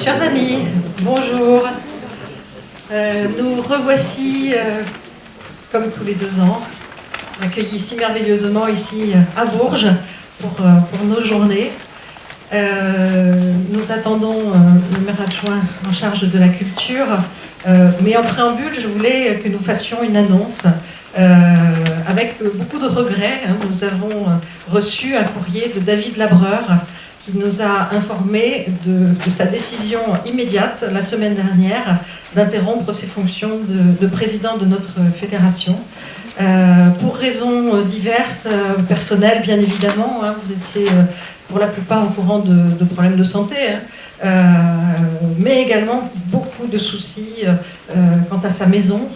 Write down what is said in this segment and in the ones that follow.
Chers amis, bonjour. Nous revoici, comme tous les 2 ans, accueillis si merveilleusement ici à Bourges pour nos journées. Nous attendons le maire adjoint en charge de la culture, mais en préambule, je voulais que nous fassions une annonce avec beaucoup de regrets. Nous avons reçu un courrier de David Labreur qui nous a informé de sa décision immédiate la semaine dernière d'interrompre ses fonctions de président de notre fédération. Pour raisons diverses, personnelles bien évidemment. Vous étiez pour la plupart au courant de problèmes de santé, mais également beaucoup de soucis quant à sa maison,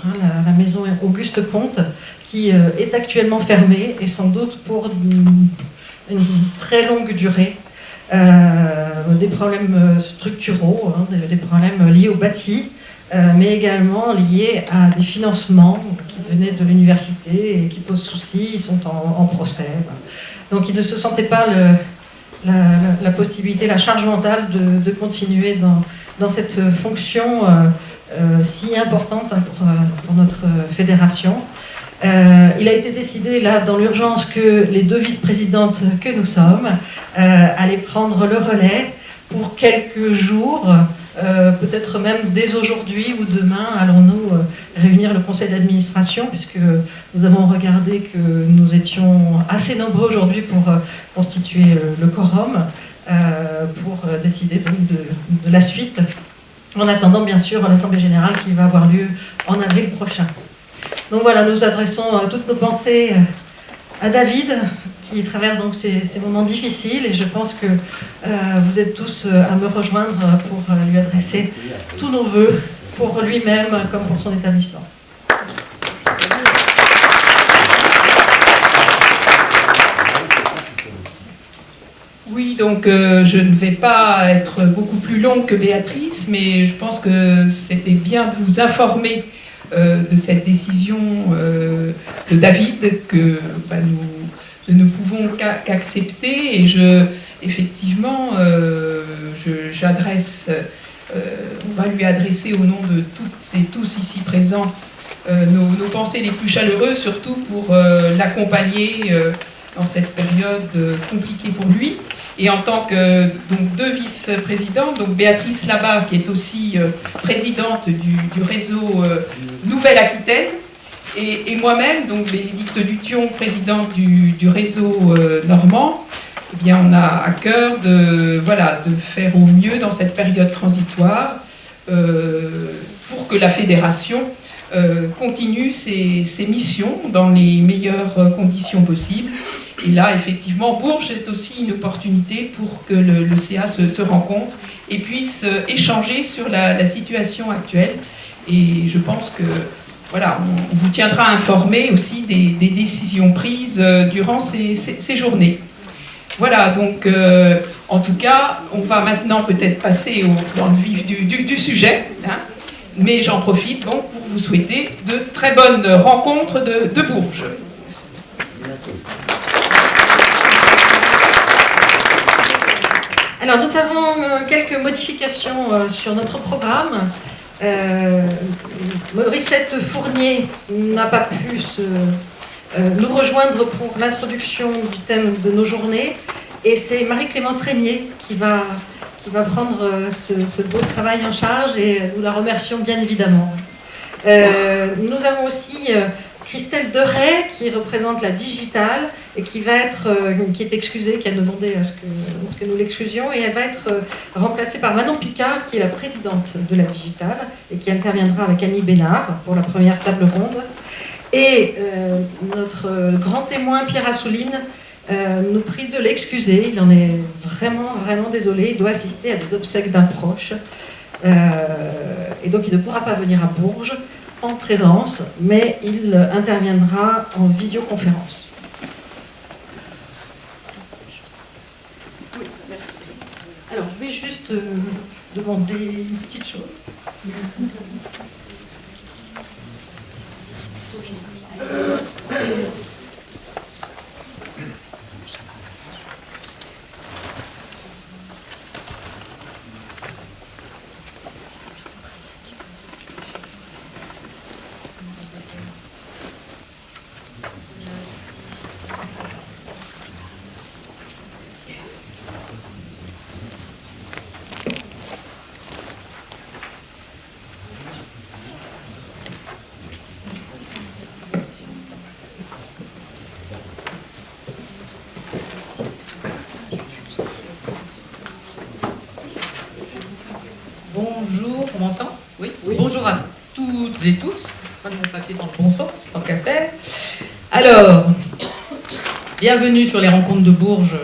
la maison Auguste Comte, qui est actuellement fermée et sans doute pour une très longue durée. Des problèmes structuraux, des problèmes liés au bâti, mais également liés à des financements qui venaient de l'université et qui posent souci. Ils sont en procès. Donc ils ne se sentaient pas la possibilité, la charge mentale de continuer dans cette fonction si importante pour notre fédération. Il a été décidé là dans l'urgence que les 2 vice-présidentes que nous sommes allaient prendre le relais pour quelques jours, peut-être même dès aujourd'hui ou demain allons-nous réunir le conseil d'administration, puisque nous avons regardé que nous étions assez nombreux aujourd'hui pour constituer le quorum, pour décider donc de la suite, en attendant bien sûr l'Assemblée générale qui va avoir lieu en avril prochain. Donc voilà, nous adressons toutes nos pensées à David, qui traverse donc ces moments difficiles, et je pense que vous êtes tous à me rejoindre pour lui adresser tous nos vœux, pour lui-même comme pour son établissement. Oui, donc je ne vais pas être beaucoup plus longue que Béatrice, mais je pense que c'était bien de vous informer de cette décision de David que nous ne pouvons qu'accepter. Et effectivement, on va lui adresser au nom de toutes et tous ici présents nos pensées les plus chaleureuses, surtout pour l'accompagner dans cette période compliquée pour lui. Et en tant que donc 2 vice-présidents, donc Béatrice Labat, qui est aussi présidente du réseau Nouvelle-Aquitaine, et moi-même, donc Bénédicte Dution, présidente du réseau normand, eh bien, on a à cœur de faire au mieux dans cette période transitoire pour que la fédération continue ses missions dans les meilleures conditions possibles. Et là, effectivement, Bourges est aussi une opportunité pour que le CA se rencontre et puisse échanger sur la situation actuelle. Et je pense que voilà, on vous tiendra informé aussi des décisions prises durant ces journées. Voilà, donc en tout cas, on va maintenant peut-être passer dans le vif du sujet, mais j'en profite donc pour vous souhaiter de très bonnes rencontres de Bourges. Alors nous avons quelques modifications sur notre programme. Mauricette Fournier n'a pas pu nous rejoindre pour l'introduction du thème de nos journées, et c'est Marie-Clémence Régnier qui va prendre ce beau travail en charge, et nous la remercions bien évidemment. Nous avons aussi Christelle Deray qui représente la Digitale et qui est excusée, qui a demandé à ce que nous l'excusions, et elle va être remplacée par Manon Picard, qui est la présidente de la Digitale et qui interviendra avec Annie Bénard pour la première table ronde. Et notre grand témoin Pierre Assouline nous prie de l'excuser. Il en est vraiment, vraiment désolé. Il doit assister à des obsèques d'un proche. Et donc il ne pourra pas venir à Bourges en présence, mais il interviendra en visioconférence. Oui, merci. Alors, je vais juste demander une petite chose. Bonjour, on m'entend? Oui. Bonjour à toutes et tous. Pas de mon papier dans le bon sens, tant qu'à faire. Alors, bienvenue sur les rencontres de Bourges,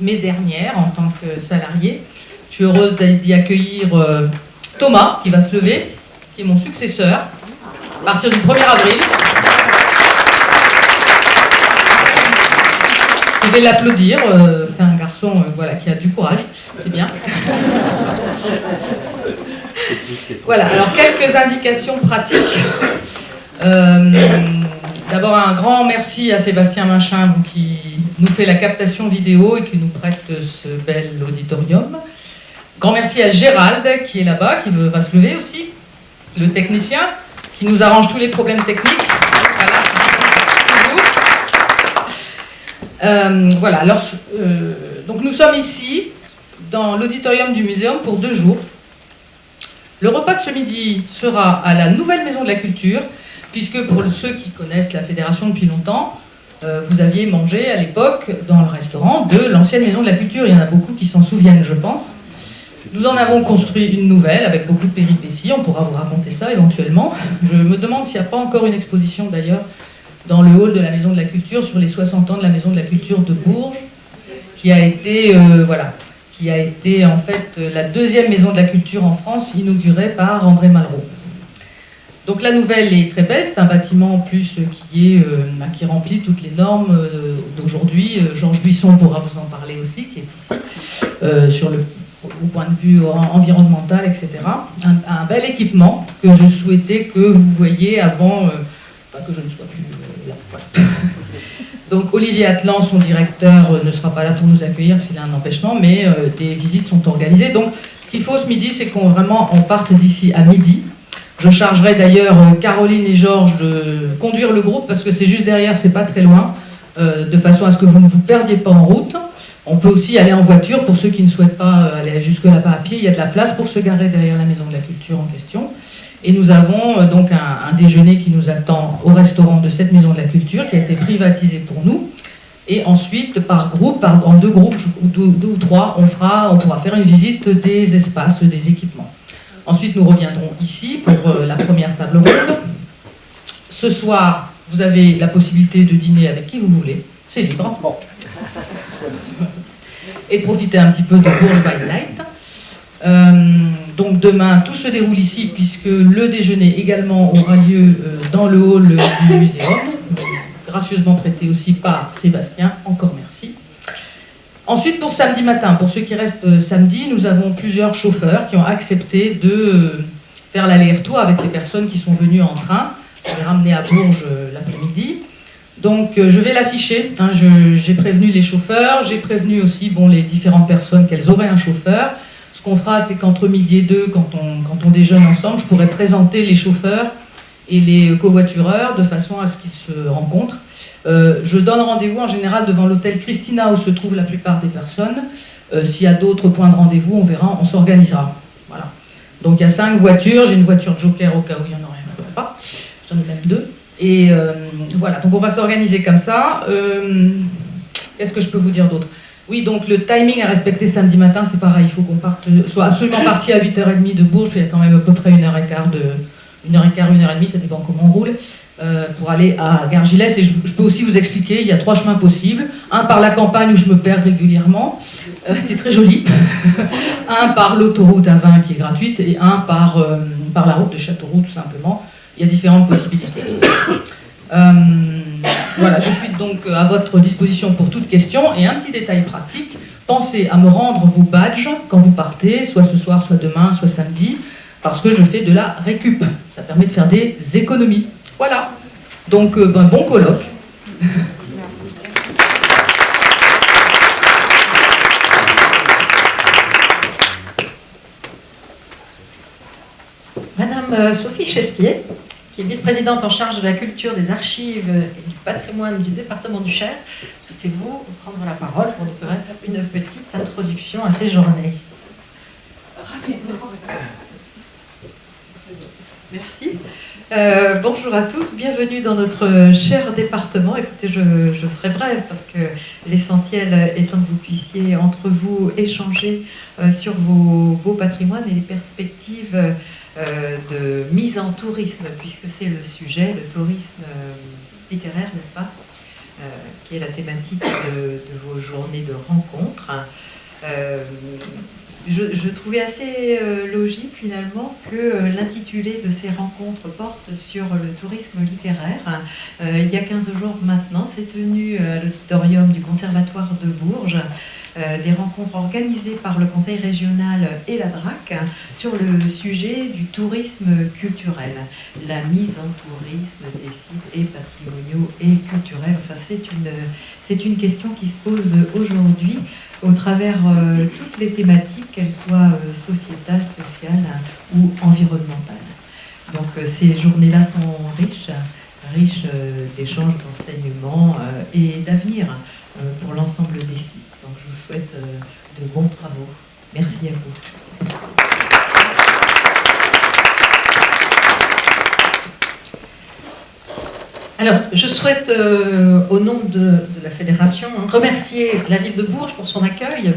mes dernières en tant que salarié. Je suis heureuse d'y accueillir Thomas, qui va se lever, qui est mon successeur, à partir du 1er avril. Je vais l'applaudir, c'est un garçon voilà, qui a du courage, c'est bien. Voilà, alors quelques indications pratiques. D'abord un grand merci à Sébastien Machin qui nous fait la captation vidéo et qui nous prête ce bel auditorium. Grand merci à Gérald qui est là-bas, qui va se lever aussi, le technicien, qui nous arrange tous les problèmes techniques. Voilà. Voilà, alors, donc nous sommes ici, dans l'auditorium du Muséum, pour 2 jours. Le repas de ce midi sera à la nouvelle Maison de la Culture, puisque pour ceux qui connaissent la Fédération depuis longtemps, vous aviez mangé à l'époque dans le restaurant de l'ancienne Maison de la Culture. Il y en a beaucoup qui s'en souviennent, je pense. Nous en avons construit une nouvelle avec beaucoup de péripéties, on pourra vous raconter ça éventuellement. Je me demande s'il n'y a pas encore une exposition d'ailleurs dans le hall de la Maison de la Culture sur les 60 ans de la Maison de la Culture de Bourges, qui a été, qui a été en fait la 2e Maison de la Culture en France, inaugurée par André Malraux. Donc la nouvelle est très belle, c'est un bâtiment en plus qui remplit toutes les normes d'aujourd'hui. Georges Buisson pourra vous en parler aussi, qui est ici, au point de vue environnemental, etc. Un bel équipement que je souhaitais que vous voyiez avant que je ne sois plus là. Voilà. Donc Olivier Atlan, son directeur, ne sera pas là pour nous accueillir parce qu'il a un empêchement, mais des visites sont organisées. Donc ce qu'il faut ce midi, c'est qu'on parte d'ici à midi. Je chargerai d'ailleurs Caroline et Georges de conduire le groupe parce que c'est juste derrière, c'est pas très loin, de façon à ce que vous ne vous perdiez pas en route. On peut aussi aller en voiture pour ceux qui ne souhaitent pas aller jusque là-bas à pied. Il y a de la place pour se garer derrière la Maison de la Culture en question. Et nous avons donc un déjeuner qui nous attend au restaurant de cette Maison de la Culture qui a été privatisé pour nous. Et ensuite, par groupe, en 2 groupes, 2 ou 3, on pourra faire une visite des espaces, des équipements. Ensuite, nous reviendrons ici pour la première table ronde. Ce soir, vous avez la possibilité de dîner avec qui vous voulez. C'est libre. Bon. Et de profiter un petit peu de Bourges by Night. Donc demain, tout se déroule ici, puisque le déjeuner également aura lieu dans le hall du muséum, gracieusement prêté aussi par Sébastien. Encore merci. Ensuite, pour samedi matin, pour ceux qui restent samedi, nous avons plusieurs chauffeurs qui ont accepté de faire l'aller-retour avec les personnes qui sont venues en train, pour les ramener à Bourges l'après-midi. Donc je vais l'afficher, hein, j'ai prévenu les chauffeurs, j'ai prévenu aussi les différentes personnes qu'elles auraient un chauffeur. Ce qu'on fera, c'est qu'entre midi et 2, quand on déjeune ensemble, je pourrai présenter les chauffeurs et les covoitureurs de façon à ce qu'ils se rencontrent. Je donne rendez-vous en général devant l'hôtel Christina où se trouvent la plupart des personnes. S'il y a d'autres points de rendez-vous, on verra, on s'organisera. Voilà. Donc il y a 5 voitures, j'ai une voiture joker au cas où il n'y en aurait pas, j'en ai même 2. Et voilà, donc on va s'organiser comme ça. Qu'est-ce que je peux vous dire d'autre? Oui, donc le timing à respecter samedi matin, c'est pareil, il faut qu'on soit absolument parti à 8h30 de Bourges, il y a quand même à peu près 1h15, 1h30, ça dépend comment on roule, pour aller à Gargilès. Et je peux aussi vous expliquer, il y a 3 chemins possibles. Un par la campagne où je me perds régulièrement, qui est très joli. Un par l'autoroute A20 qui est gratuite, et un par la route de Châteauroux tout simplement. Il y a différentes possibilités. Voilà, je suis donc à votre disposition pour toute question. Et un petit détail pratique, pensez à me rendre vos badges quand vous partez, soit ce soir, soit demain, soit samedi, parce que je fais de la récup. Ça permet de faire des économies. Voilà. Donc, bon colloque. Madame Sophie Chesquier, qui est vice-présidente en charge de la culture, des archives et du patrimoine du département du Cher, souhaitez-vous prendre la parole pour nous faire une petite introduction à ces journées? Rapidement. Merci. Bonjour à tous, bienvenue dans notre cher département. Écoutez, je serai brève parce que l'essentiel étant que vous puissiez entre vous échanger sur vos beaux patrimoines et les perspectives de mise en tourisme, puisque c'est le sujet, le tourisme littéraire, n'est-ce pas, qui est la thématique de vos journées de rencontres. Je trouvais assez logique finalement que l'intitulé de ces rencontres porte sur le tourisme littéraire. Il y a 15 jours maintenant, s'est tenu à l'auditorium du Conservatoire de Bourges des rencontres organisées par le Conseil régional et la DRAC sur le sujet du tourisme culturel, la mise en tourisme des sites et patrimoniaux et culturels. Enfin, c'est une question qui se pose aujourd'hui au travers toutes les thématiques, qu'elles soient sociétales, sociales ou environnementales. Donc ces journées-là sont riches d'échanges, d'enseignements et d'avenir pour l'ensemble des sites. Donc je vous souhaite de bons travaux. Merci à vous. Alors, je souhaite, au nom de la Fédération, remercier la ville de Bourges pour son accueil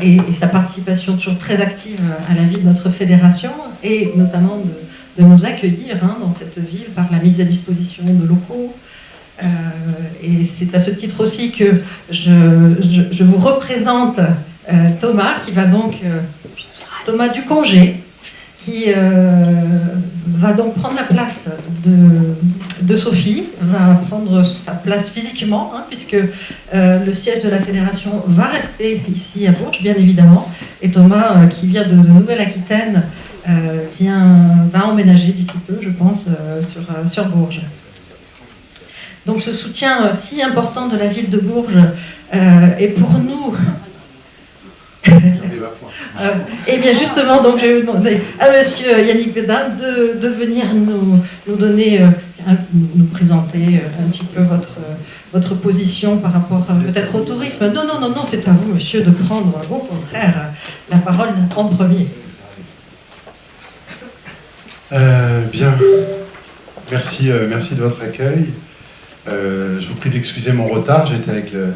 et sa participation toujours très active à la vie de notre fédération, et notamment de nous accueillir dans cette ville par la mise à disposition de locaux. Et c'est à ce titre aussi que je vous représente Thomas, qui va donc... Thomas Ducongé, qui va donc prendre la place de Sophie, va prendre sa place physiquement, puisque le siège de la fédération va rester ici à Bourges, bien évidemment, et Thomas, qui vient de Nouvelle-Aquitaine, va emménager d'ici peu, je pense, sur Bourges. Donc ce soutien si important de la ville de Bourges est pour nous... et bien justement, donc je vais demander à Monsieur Yannick Vedin de venir nous donner, nous présenter un petit peu votre position par rapport peut-être au tourisme. Non, c'est à vous, monsieur, de prendre au contraire la parole en premier. Bien, merci de votre accueil. Je vous prie d'excuser mon retard, j'étais avec le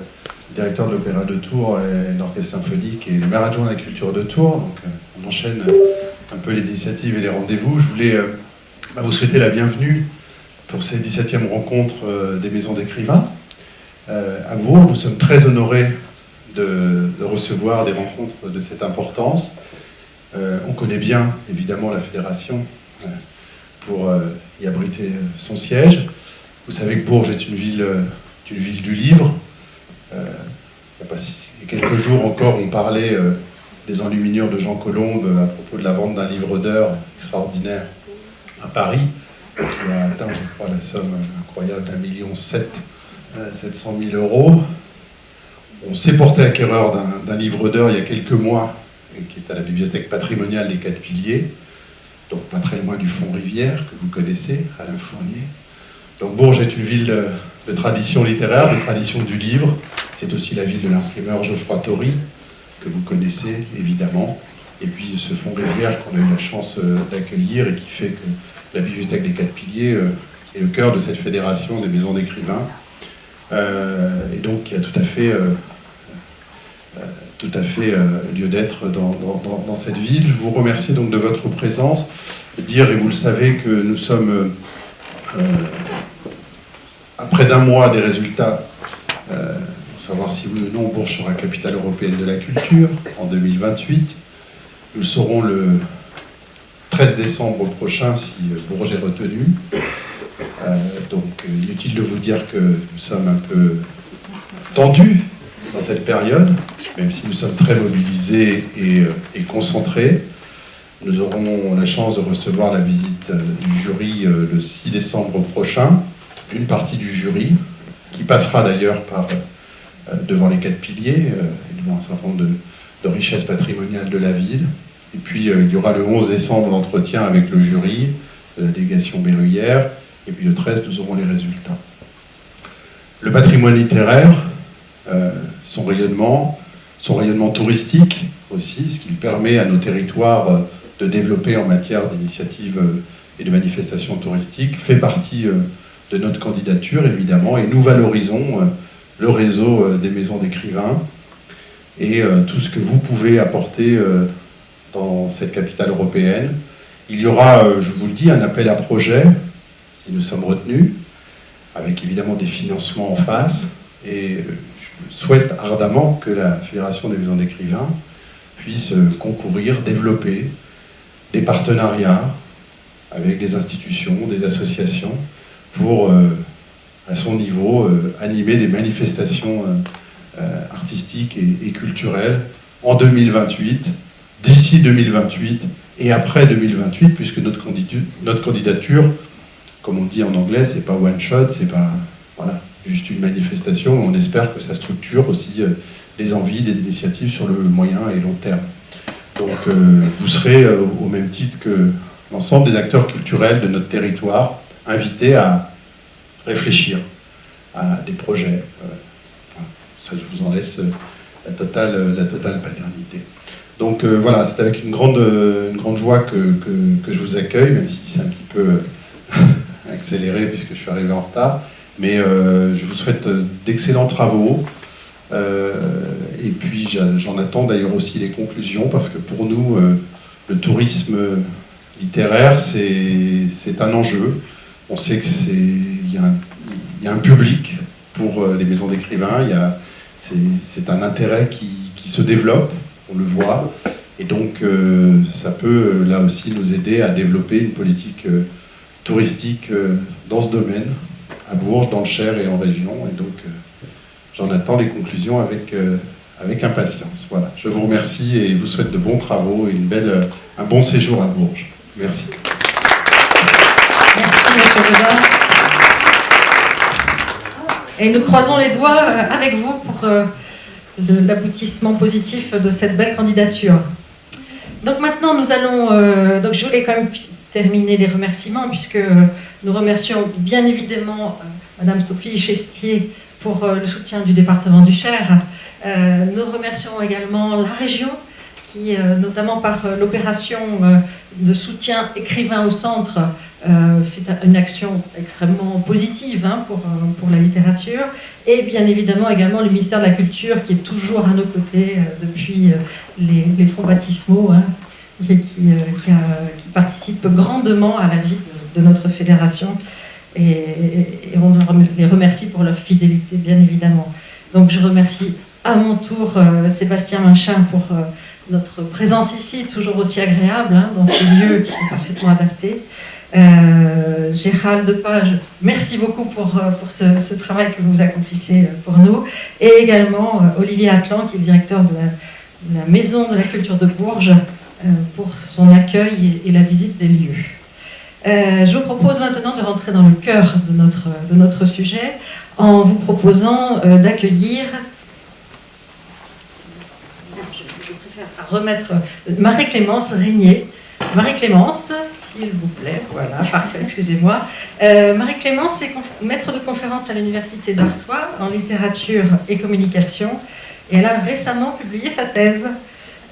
directeur de l'Opéra de Tours et l'Orchestre Symphonique et le maire adjoint de la culture de Tours, donc on enchaîne un peu les initiatives et les rendez-vous. Je voulais vous souhaiter la bienvenue pour ces 17e rencontres des maisons d'écrivains à Bourges. Nous sommes très honorés de recevoir des rencontres de cette importance. On connaît bien évidemment la fédération pour y abriter son siège. Vous savez que Bourges est une ville du livre. Il y a quelques jours encore, on parlait des enluminures de Jean Colombe à propos de la vente d'un livre d'heures extraordinaire à Paris, qui a atteint, je crois, la somme incroyable d'1,7 million €. On s'est porté acquéreur d'un livre d'heures il y a quelques mois, qui est à la bibliothèque patrimoniale des Quatre Piliers, donc pas très loin du Fonds Rivière, que vous connaissez, Alain Fournier. Donc Bourges est une ville de tradition littéraire, de tradition du livre. C'est aussi la ville de l'imprimeur Geoffroy Tory, que vous connaissez évidemment. Et puis ce Fonds Rivière qu'on a eu la chance d'accueillir et qui fait que la bibliothèque des Quatre Piliers est le cœur de cette fédération des maisons d'écrivains. Et donc qui a tout à fait lieu d'être dans cette ville. Je vous remercie donc de votre présence. Dire, et vous le savez, que nous sommes à près d'un mois des résultats pour savoir si oui ou non Bourges sera capitale européenne de la culture en 2028. Nous le saurons le 13 décembre prochain si Bourges est retenu. Donc inutile de vous dire que nous sommes un peu tendus dans cette période, même si nous sommes très mobilisés et concentrés. Nous aurons la chance de recevoir la visite du jury le 6 décembre prochain, d'une partie du jury, qui passera d'ailleurs devant les Quatre Piliers, et devant un certain nombre de richesses patrimoniales de la ville. Et puis il y aura le 11 décembre l'entretien avec le jury, de la délégation berruyère, et puis le 13, nous aurons les résultats. Le patrimoine littéraire, son rayonnement touristique aussi, ce qui permet à nos territoires de développer en matière d'initiatives et de manifestations touristiques fait partie de notre candidature, évidemment, et nous valorisons le réseau des maisons d'écrivains et tout ce que vous pouvez apporter dans cette capitale européenne. Il y aura, je vous le dis, un appel à projet, si nous sommes retenus, avec évidemment des financements en face, et je souhaite ardemment que la Fédération des maisons d'écrivains puisse concourir, développer des partenariats avec des institutions, des associations, pour, à son niveau, animer des manifestations artistiques et culturelles en 2028, d'ici 2028 et après 2028, puisque notre candidature, comme on dit en anglais, c'est pas one shot, c'est pas voilà, juste une manifestation. On espère que ça structure aussi des envies, des initiatives sur le moyen et long terme. Donc vous serez, au même titre que l'ensemble des acteurs culturels de notre territoire, invités à réfléchir à des projets. Ça, je vous en laisse la totale paternité. Donc voilà, c'est avec une grande joie que je vous accueille, même si c'est un petit peu accéléré puisque je suis arrivé en retard. Mais je vous souhaite d'excellents travaux. Et puis j'en attends d'ailleurs aussi les conclusions, parce que pour nous, le tourisme littéraire, c'est un enjeu. On sait qu'il y a un public pour les maisons d'écrivains, c'est un intérêt qui se développe, on le voit, et donc ça peut là aussi nous aider à développer une politique touristique dans ce domaine, à Bourges, dans le Cher et en région, et donc j'en attends les conclusions avec impatience. Voilà, je vous remercie et vous souhaite de bons travaux et un bon séjour à Bourges. Merci. Merci, M. Godin. Et nous croisons les doigts avec vous pour l'aboutissement positif de cette belle candidature. Donc maintenant, nous allons... donc je voulais quand même terminer les remerciements, puisque nous remercions bien évidemment Madame Sophie Chestier pour le soutien du département du Cher. Nous remercions également la région, qui, notamment par l'opération de soutien écrivain au centre, fait une action extrêmement positive pour la littérature, et bien évidemment également le ministère de la Culture, qui est toujours à nos côtés depuis les fonds baptismaux, et qui participe grandement à la vie de notre fédération, et on les remercie pour leur fidélité, bien évidemment. Donc je remercie à mon tour Sébastien Minchin pour notre présence ici, toujours aussi agréable, dans ces lieux qui sont parfaitement adaptés. Gérald Lepage, merci beaucoup pour ce travail que vous accomplissez pour nous. Et également Olivier Atlan, qui est le directeur de la Maison de la Culture de Bourges, pour son accueil et la visite des lieux. Je vous propose maintenant de rentrer dans le cœur de notre sujet en vous proposant d'accueillir... Je préfère remettre Marie-Clémence Régnier. Marie-Clémence, s'il vous plaît, voilà, parfait, excusez-moi. Marie-Clémence est maître de conférence à l'Université d'Artois en littérature et communication, et elle a récemment publié sa thèse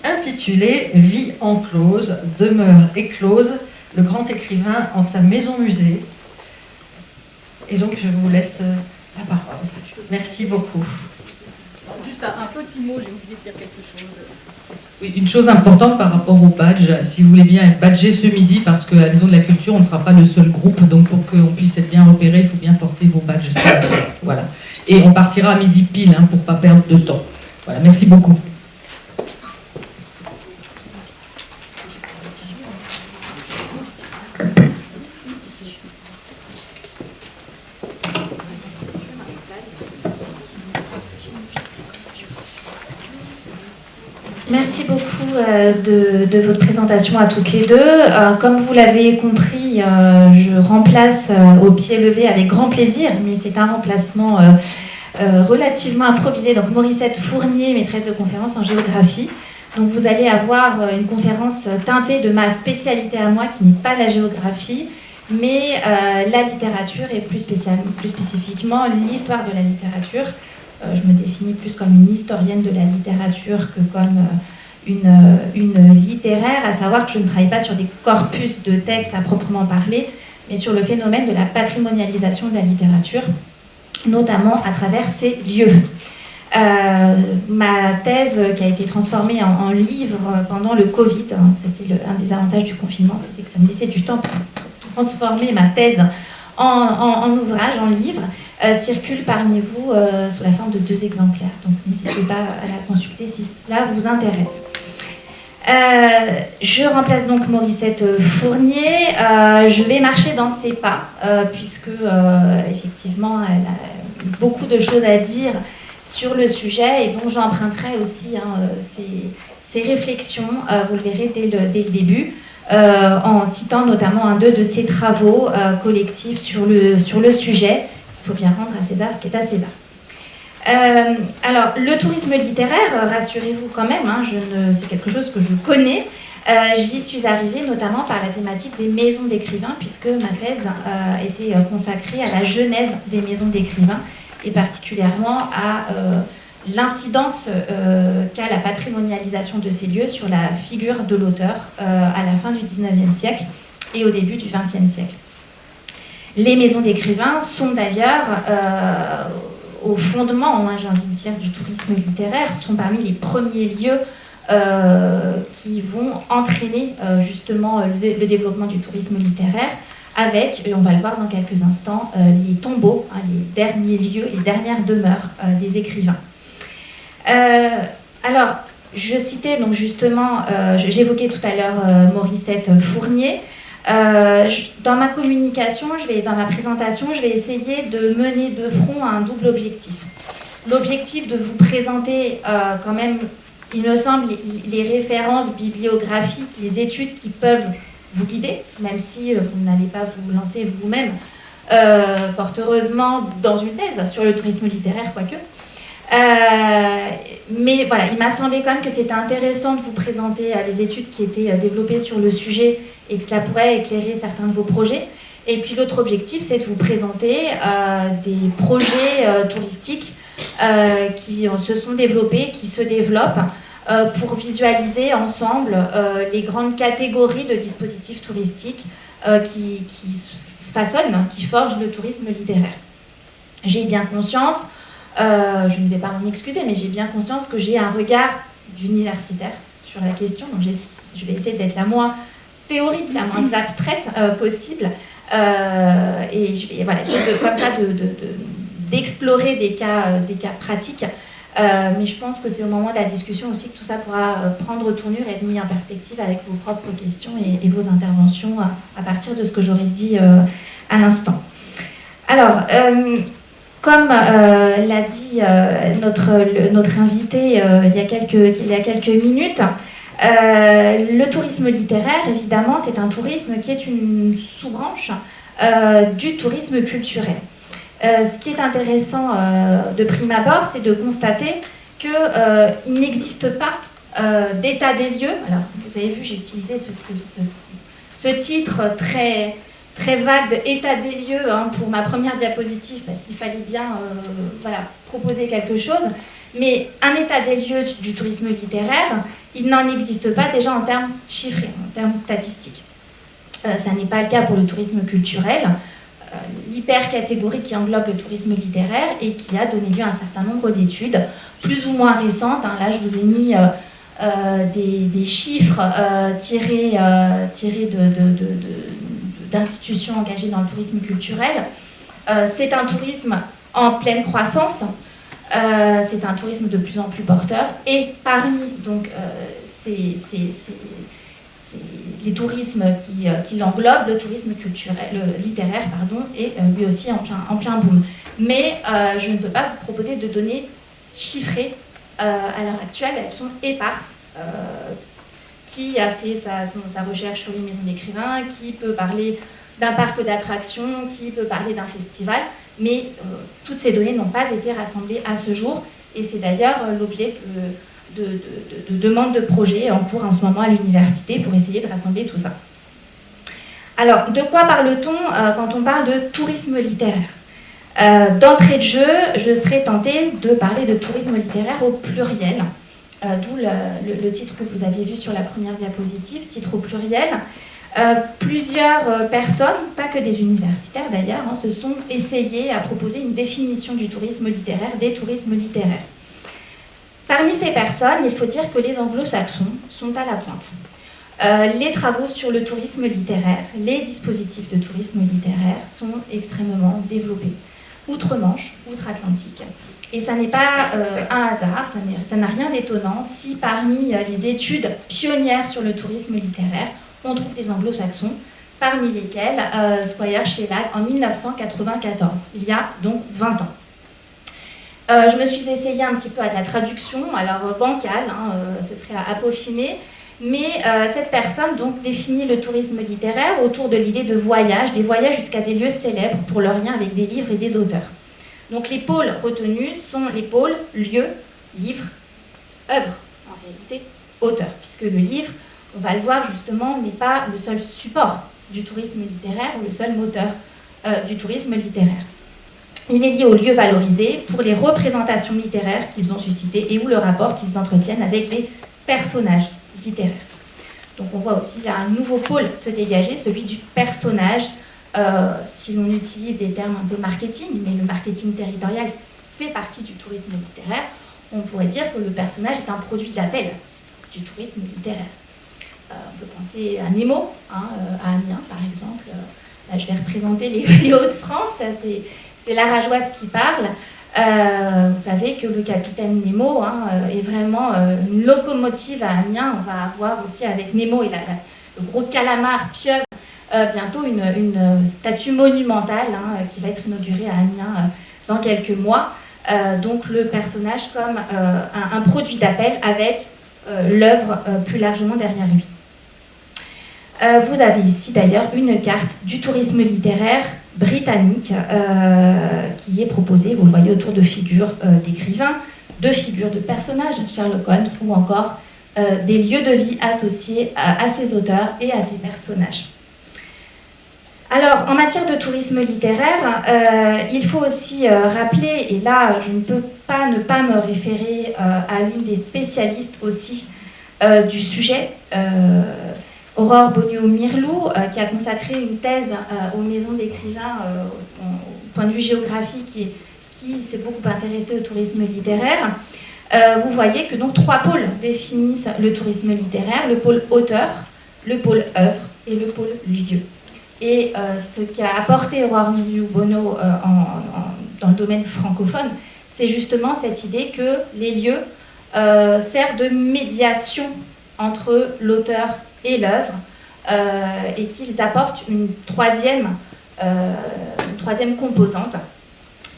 intitulée « Vie enclose, demeure éclose, le grand écrivain en sa maison-musée ». Et donc, je vous laisse la parole. Merci beaucoup. Juste un petit mot, j'ai oublié de dire quelque chose. Oui, une chose importante par rapport au badge, si vous voulez bien être badgé ce midi, parce qu'à la Maison de la Culture, on ne sera pas le seul groupe, donc pour qu'on puisse être bien repéré, il faut bien porter vos badges. Voilà. Et on partira à midi pile, pour ne pas perdre de temps. Voilà, merci beaucoup. Merci beaucoup de votre présentation à toutes les deux. Comme vous l'avez compris, je remplace au pied levé avec grand plaisir, mais c'est un remplacement relativement improvisé. Donc Morissette Fournier, maîtresse de conférence en géographie. Donc vous allez avoir une conférence teintée de ma spécialité à moi, qui n'est pas la géographie, mais la littérature et plus spécifiquement l'histoire de la littérature. Je me définis plus comme une historienne de la littérature que comme une littéraire, à savoir que je ne travaille pas sur des corpus de textes à proprement parler, mais sur le phénomène de la patrimonialisation de la littérature, notamment à travers ces lieux. Ma thèse, qui a été transformée en livre pendant le Covid, c'était un des avantages du confinement, c'était que ça me laissait du temps pour transformer ma thèse en ouvrage, en livre, circule parmi vous sous la forme de 2 exemplaires. Donc n'hésitez pas à la consulter si cela vous intéresse. Je remplace donc Morissette Fournier. Je vais marcher dans ses pas, puisque effectivement, elle a beaucoup de choses à dire sur le sujet, et donc j'emprunterai aussi ses réflexions, vous le verrez dès le début, en citant notamment 2 de ses travaux collectifs sur le sujet. Il faut bien rendre à César ce qui est à César. Alors, le tourisme littéraire, rassurez-vous quand même, c'est quelque chose que je connais. J'y suis arrivée notamment par la thématique des maisons d'écrivains, puisque ma thèse était consacrée à la genèse des maisons d'écrivains, et particulièrement à l'incidence qu'a la patrimonialisation de ces lieux sur la figure de l'auteur à la fin du XIXe siècle et au début du XXe siècle. Les maisons d'écrivains sont d'ailleurs au fondement, j'ai envie de dire, du tourisme littéraire, sont parmi les premiers lieux qui vont entraîner justement le développement du tourisme littéraire, avec, et on va le voir dans quelques instants, les tombeaux, les derniers lieux, les dernières demeures des écrivains. Alors, je citais donc justement, j'évoquais tout à l'heure Morissette Fournier. Dans ma communication, dans ma présentation, je vais essayer de mener de front un double objectif. L'objectif de vous présenter quand même, il me semble, les références bibliographiques, les études qui peuvent vous guider, même si vous n'allez pas vous lancer vous-même, fort heureusement, dans une thèse sur le tourisme littéraire, quoique. Mais voilà, il m'a semblé quand même que c'était intéressant de vous présenter les études qui étaient développées sur le sujet et que cela pourrait éclairer certains de vos projets. Et puis l'autre objectif, c'est de vous présenter des projets touristiques qui se sont développés, qui se développent, pour visualiser ensemble les grandes catégories de dispositifs touristiques qui façonnent, qui forgent le tourisme littéraire. J'ai bien conscience, je ne vais pas m'en excuser, mais j'ai bien conscience que j'ai un regard d'universitaire sur la question, donc je vais essayer d'être la moins théorique, la moins abstraite possible, et je vais essayer comme ça d'explorer des cas pratiques. Mais je pense que c'est au moment de la discussion aussi que tout ça pourra prendre tournure et être mis en perspective avec vos propres questions et vos interventions à partir de ce que j'aurais dit à l'instant. Alors, comme l'a dit notre invité il y a quelques minutes, le tourisme littéraire, évidemment, c'est un tourisme qui est une sous-branche du tourisme culturel. Ce qui est intéressant de prime abord, c'est de constater qu'il n'existe pas d'état des lieux. Alors, vous avez vu, j'ai utilisé ce titre très, très vague d'état des lieux pour ma première diapositive, parce qu'il fallait bien proposer quelque chose. Mais un état des lieux du tourisme littéraire, il n'en existe pas déjà en termes chiffrés, en termes statistiques. Ça n'est pas le cas pour le tourisme culturel. L'hypercatégorie qui englobe le tourisme littéraire et qui a donné lieu à un certain nombre d'études, plus ou moins récentes. Là, je vous ai mis des chiffres tirés d'institutions engagées dans le tourisme culturel. C'est un tourisme en pleine croissance, c'est un tourisme de plus en plus porteur, et parmi donc, les tourismes qui l'englobent, le tourisme littéraire est lui aussi en plein boom. Mais je ne peux pas vous proposer de données chiffrées à l'heure actuelle, elles sont éparses. Qui a fait sa recherche sur les maisons d'écrivains, qui peut parler d'un parc d'attractions, qui peut parler d'un festival, mais toutes ces données n'ont pas été rassemblées à ce jour, et c'est d'ailleurs l'objet de demandes de projets en cours en ce moment à l'université pour essayer de rassembler tout ça. Alors, de quoi parle-t-on quand on parle de tourisme littéraire ? D'entrée de jeu, je serais tentée de parler de tourisme littéraire au pluriel, d'où le titre que vous aviez vu sur la première diapositive, titre au pluriel. Plusieurs personnes, pas que des universitaires d'ailleurs, se sont essayées à proposer une définition du tourisme littéraire, des tourismes littéraires. Parmi ces personnes, il faut dire que les anglo-saxons sont à la pointe. Les travaux sur le tourisme littéraire, les dispositifs de tourisme littéraire sont extrêmement développés, outre-Manche, outre-Atlantique. Et ça n'est pas un hasard, ça n'a rien d'étonnant si parmi les études pionnières sur le tourisme littéraire, on trouve des anglo-saxons, parmi lesquels Squire Shelag en 1994, il y a donc 20 ans. Je me suis essayée un petit peu à de la traduction, alors bancale, ce serait à peaufiner, mais cette personne donc définit le tourisme littéraire autour de l'idée de voyage, des voyages jusqu'à des lieux célèbres pour leur lien avec des livres et des auteurs. Donc les pôles retenus sont les pôles lieu, livre, œuvre, en réalité auteur, puisque le livre, on va le voir justement, n'est pas le seul support du tourisme littéraire ou le seul moteur du tourisme littéraire. Il est lié aux lieux valorisés pour les représentations littéraires qu'ils ont suscitées et ou le rapport qu'ils entretiennent avec des personnages littéraires. Donc on voit aussi là un nouveau pôle se dégager, celui du personnage. Si l'on utilise des termes un peu marketing, mais le marketing territorial fait partie du tourisme littéraire, on pourrait dire que le personnage est un produit d'appel du tourisme littéraire. On peut penser à Nemo, à Amiens par exemple. Là, je vais représenter les Hauts-de-France, c'est la rageoise qui parle. Vous savez que le capitaine Nemo est vraiment une locomotive à Amiens. On va avoir aussi avec Nemo et le gros calamar pieuvre bientôt une statue monumentale qui va être inaugurée à Amiens dans quelques mois. Donc le personnage comme un produit d'appel avec l'œuvre plus largement derrière lui. Vous avez ici d'ailleurs une carte du tourisme littéraire britannique qui est proposée, vous le voyez, autour de figures d'écrivains, de figures de personnages, Sherlock Holmes, ou encore des lieux de vie associés à ces auteurs et à ces personnages. Alors, en matière de tourisme littéraire, il faut aussi rappeler, et là je ne peux pas ne pas me référer à l'une des spécialistes aussi du sujet, Aurore Bonneau-Mirlou, qui a consacré une thèse aux maisons d'écrivains au point de vue géographique et qui s'est beaucoup intéressée au tourisme littéraire. Vous voyez que donc 3 pôles définissent le tourisme littéraire, le pôle auteur, le pôle œuvre et le pôle lieu. Et ce qu'a apporté Aurore Bonneau dans le domaine francophone, c'est justement cette idée que les lieux servent de médiation entre l'auteur et l'œuvre, et qu'ils apportent une troisième composante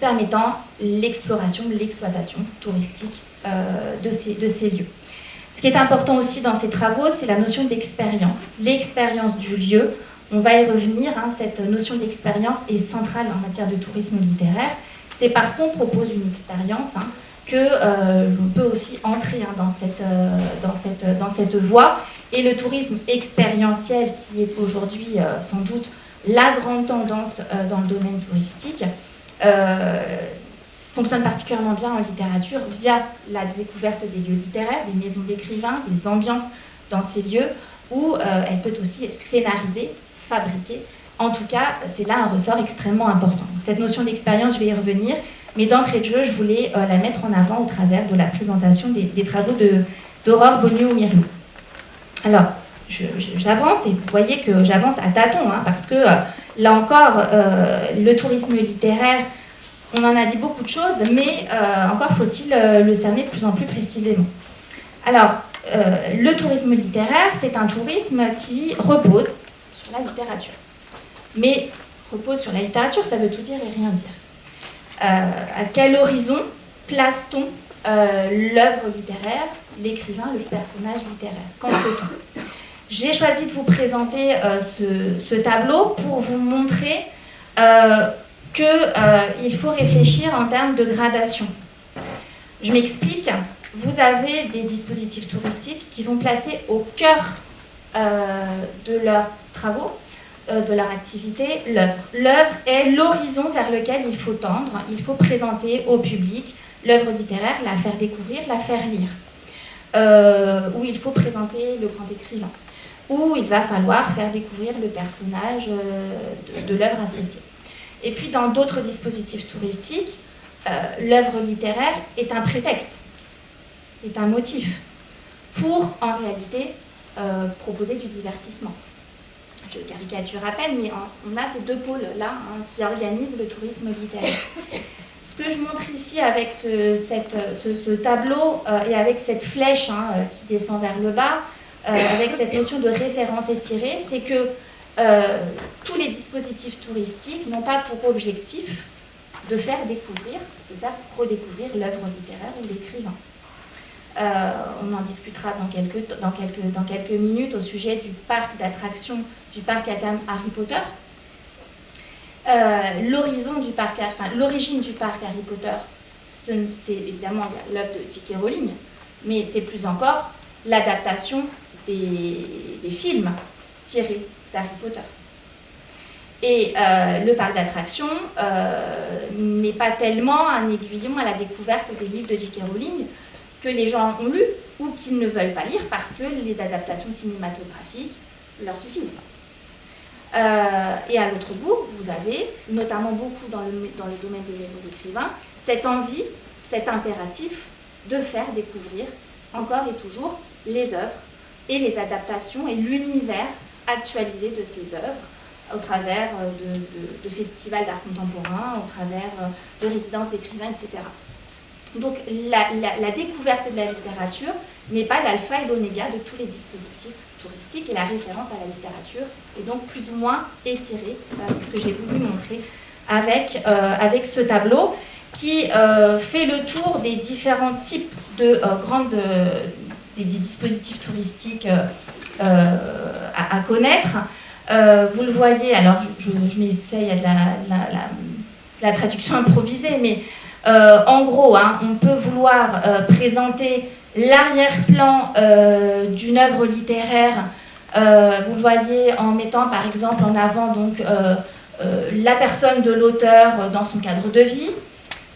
permettant l'exploration, l'exploitation touristique de ces lieux. Ce qui est important aussi dans ces travaux, c'est la notion d'expérience, l'expérience du lieu. On va y revenir, cette notion d'expérience est centrale en matière de tourisme littéraire. C'est parce qu'on propose une expérience que l'on peut aussi entrer dans cette voie. Et le tourisme expérientiel, qui est aujourd'hui sans doute la grande tendance dans le domaine touristique, fonctionne particulièrement bien en littérature via la découverte des lieux littéraires, des maisons d'écrivains, des ambiances dans ces lieux, où elle peut aussi scénariser, fabriquer. En tout cas, c'est là un ressort extrêmement important. Cette notion d'expérience, je vais y revenir, mais d'entrée de jeu, je voulais la mettre en avant au travers de la présentation des travaux d'Aurore Bonneau-Mirlou. Alors, j'avance, et vous voyez que j'avance à tâtons, parce que là encore, le tourisme littéraire, on en a dit beaucoup de choses, mais encore faut-il le cerner de plus en plus précisément. Alors, le tourisme littéraire, c'est un tourisme qui repose sur la littérature. Mais repose sur la littérature, ça veut tout dire et rien dire. À quel horizon place-t-on l'œuvre littéraire, l'écrivain, le personnage littéraire? Qu'en fait-on? J'ai choisi de vous présenter ce tableau pour vous montrer qu'il faut réfléchir en termes de gradation. Je m'explique. Vous avez des dispositifs touristiques qui vont placer au cœur de leurs travaux, de leur activité, l'œuvre. L'œuvre est l'horizon vers lequel il faut tendre, il faut présenter au public l'œuvre littéraire, la faire découvrir, la faire lire. où il faut présenter le grand écrivain, où il va falloir faire découvrir le personnage de l'œuvre associée. Et puis dans d'autres dispositifs touristiques, l'œuvre littéraire est un prétexte, est un motif pour, en réalité, proposer du divertissement. Je caricature à peine, mais on a ces deux pôles-là qui organisent le tourisme littéraire. Ce que je montre ici avec ce tableau et avec cette flèche qui descend vers le bas, avec cette notion de référence étirée, c'est que tous les dispositifs touristiques n'ont pas pour objectif de faire découvrir, de faire redécouvrir l'œuvre littéraire ou l'écrivain. On en discutera dans quelques minutes au sujet du parc d'attractions, du parc à thème Harry Potter. L'origine du parc Harry Potter, c'est évidemment l'œuvre de J.K. Rowling, mais c'est plus encore l'adaptation des films tirés d'Harry Potter. Et le parc d'attractions n'est pas tellement un aiguillon à la découverte des livres de J.K. Rowling que les gens ont lus ou qu'ils ne veulent pas lire parce que les adaptations cinématographiques leur suffisent. Et à l'autre bout, vous avez, notamment beaucoup dans le domaine des maisons d'écrivains, cette envie, cet impératif de faire découvrir encore et toujours les œuvres et les adaptations et l'univers actualisé de ces œuvres au travers de festivals d'art contemporain, au travers de résidences d'écrivains, etc. Donc la découverte de la littérature n'est pas l'alpha et l'oméga de tous les dispositifs touristiques et la référence à la littérature est donc plus ou moins étirée, ce que j'ai voulu montrer avec ce tableau qui fait le tour des différents types de des dispositifs touristiques à connaître. Vous le voyez, alors je m'essaye à la traduction improvisée, mais en gros, on peut vouloir présenter l'arrière-plan d'une œuvre littéraire. Vous le voyez en mettant par exemple en avant donc, la personne de l'auteur dans son cadre de vie.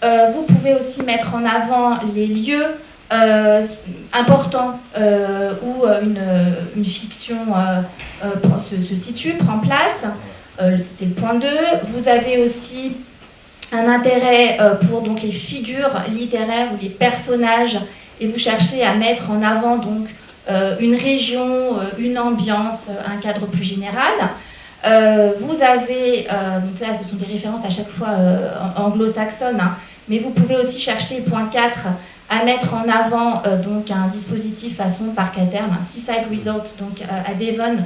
Vous pouvez aussi mettre en avant les lieux importants où une fiction se situe, prend place. C'était le point 2. Vous avez aussi un intérêt pour donc, les figures littéraires ou les personnages et vous cherchez à mettre en avant donc, une région, une ambiance, un cadre plus général. Vous avez, donc là ce sont des références à chaque fois anglo-saxonnes, mais vous pouvez aussi chercher, point 4, à mettre en avant donc, un dispositif façon parc à terme, un Seaside Resort donc, à Devon,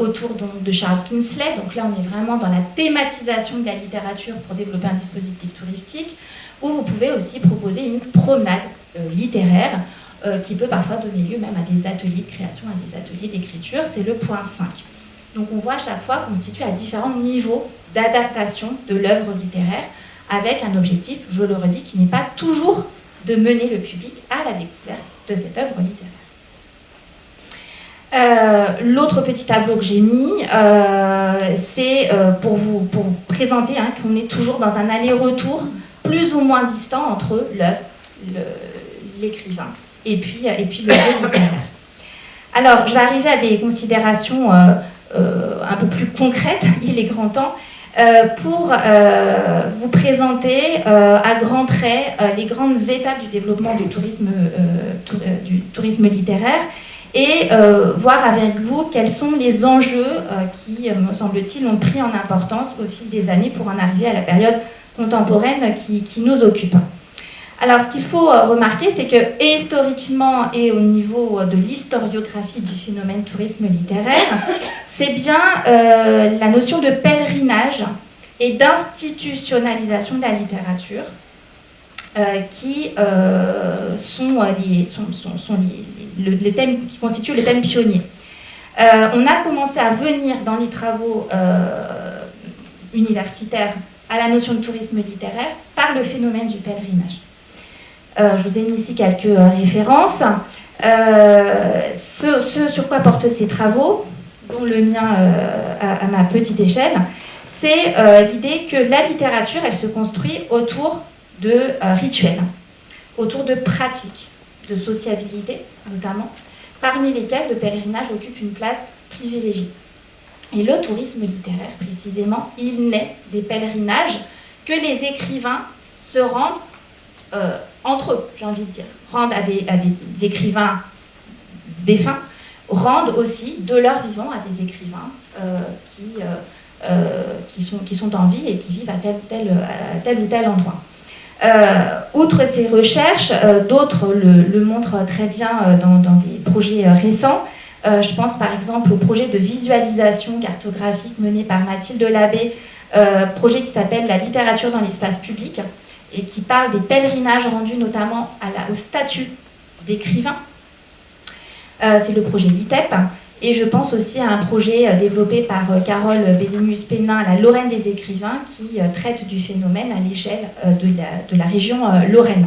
autour donc, de Charles Kingsley. Donc là, on est vraiment dans la thématisation de la littérature pour développer un dispositif touristique, où vous pouvez aussi proposer une promenade littéraire qui peut parfois donner lieu même à des ateliers de création, à des ateliers d'écriture. C'est le point 5. Donc on voit à chaque fois qu'on se situe à différents niveaux d'adaptation de l'œuvre littéraire, avec un objectif, je le redis, qui n'est pas toujours de mener le public à la découverte de cette œuvre littéraire. L'autre petit tableau que j'ai mis, c'est pour présenter qu'on est toujours dans un aller-retour plus ou moins distant entre l'œuvre, l'écrivain et puis le jeu littéraire. Alors, je vais arriver à des considérations un peu plus concrètes, il est grand temps, pour vous présenter à grands traits les grandes étapes du développement du tourisme littéraire et voir avec vous quels sont les enjeux qui, me semble-t-il, ont pris en importance au fil des années pour en arriver à la période contemporaine qui nous occupe. Alors, ce qu'il faut remarquer, c'est que, et historiquement et au niveau de l'historiographie du phénomène tourisme littéraire, c'est bien la notion de pèlerinage et d'institutionnalisation de la littérature qui sont les thèmes qui constituent les thèmes pionniers. On a commencé à venir dans les travaux universitaires à la notion de tourisme littéraire par le phénomène du pèlerinage. Je vous ai mis ici quelques références. Ce sur quoi portent ces travaux, dont le mien à ma petite échelle, c'est l'idée que la littérature, elle se construit autour de rituels, autour de pratiques, de sociabilité notamment, parmi lesquels le pèlerinage occupe une place privilégiée. Et le tourisme littéraire, précisément, il naît des pèlerinages que les écrivains se rendent entre eux, j'ai envie de dire, rendent à des écrivains défunts, rendent aussi de leur vivant à des écrivains qui sont en vie et qui vivent à tel ou tel endroit. Outre ces recherches, d'autres le montrent très bien dans des projets récents. Je pense par exemple au projet de visualisation cartographique mené par Mathilde Labbé, projet qui s'appelle La littérature dans l'espace public et qui parle des pèlerinages rendus notamment au statut d'écrivain. C'est le projet LITEP. Et je pense aussi à un projet développé par Carole Bézémus-Pénin, la Lorraine des écrivains, qui traite du phénomène à l'échelle de la région Lorraine.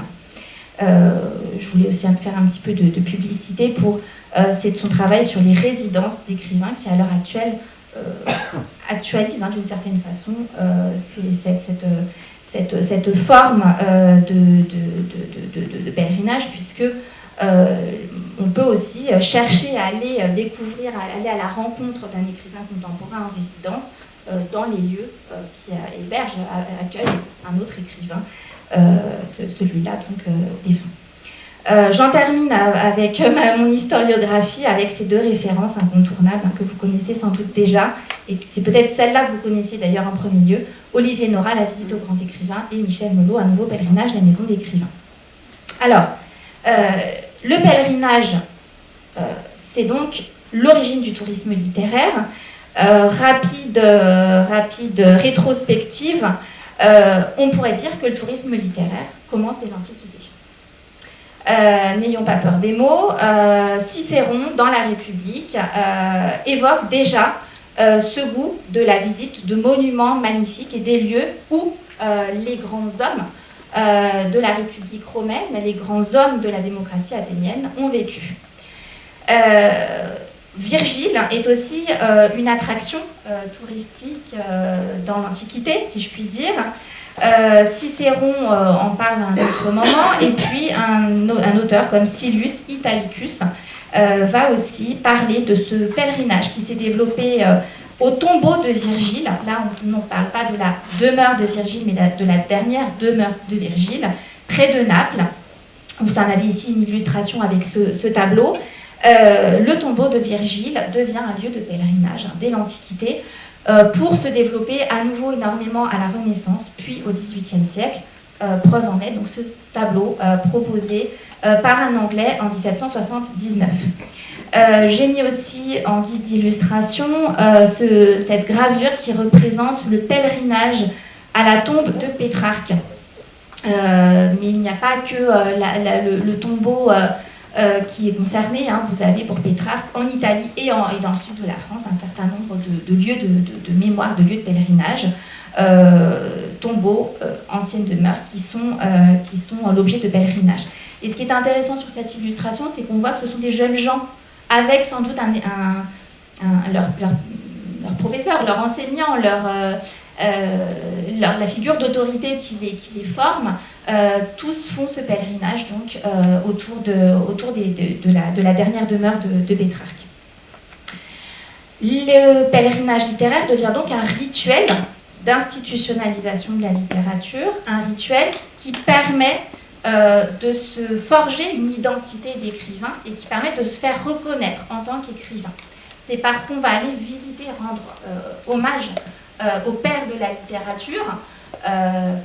Je voulais aussi faire un petit peu de publicité pour son travail sur les résidences d'écrivains qui, à l'heure actuelle, actualise d'une certaine façon cette forme de pèlerinage, puisque on peut aussi chercher à aller découvrir, à aller à la rencontre d'un écrivain contemporain en résidence dans les lieux qui hébergent actuellement un autre écrivain, celui-là donc défunt. J'en termine avec mon historiographie, avec ces deux références incontournables que vous connaissez sans doute déjà, et c'est peut-être celle-là que vous connaissiez d'ailleurs en premier lieu, Olivier Nora, La visite au grand écrivain, et Michel Melot, Un nouveau pèlerinage, La maison d'écrivain. Alors, le pèlerinage, c'est donc l'origine du tourisme littéraire. Rapide rétrospective, on pourrait dire que le tourisme littéraire commence dès l'Antiquité. N'ayons pas peur des mots, Cicéron, dans La République, évoque déjà ce goût de la visite de monuments magnifiques et des lieux où les grands hommes de la République romaine, les grands hommes de la démocratie athénienne ont vécu. Virgile est aussi une attraction touristique dans l'Antiquité, si je puis dire. Cicéron en parle à un autre moment, et puis un auteur comme Silius Italicus va aussi parler de ce pèlerinage qui s'est développé au tombeau de Virgile. Là, on ne parle pas de la demeure de Virgile, mais de la dernière demeure de Virgile, près de Naples. Vous en avez ici une illustration avec ce tableau. Le tombeau de Virgile devient un lieu de pèlerinage dès l'Antiquité, pour se développer à nouveau énormément à la Renaissance, puis au XVIIIe siècle. Preuve en est donc ce tableau proposé par un Anglais en 1779. J'ai mis aussi en guise d'illustration cette gravure qui représente le pèlerinage à la tombe de Pétrarque. Mais il n'y a pas que le tombeau qui est concerné. Vous avez pour Pétrarque en Italie et dans le sud de la France un certain nombre de lieux de mémoire, de lieux de pèlerinage, tombeaux, anciennes demeures qui sont l'objet de pèlerinage. Et ce qui est intéressant sur cette illustration, c'est qu'on voit que ce sont des jeunes gens avec sans doute leur professeur, leur enseignant, la figure d'autorité qui les forme. Tous font ce pèlerinage donc autour de la dernière demeure de Pétrarque. Le pèlerinage littéraire devient donc un rituel d'institutionnalisation de la littérature, un rituel qui permet de se forger une identité d'écrivain et qui permet de se faire reconnaître en tant qu'écrivain. C'est parce qu'on va aller visiter, rendre hommage au père de la littérature,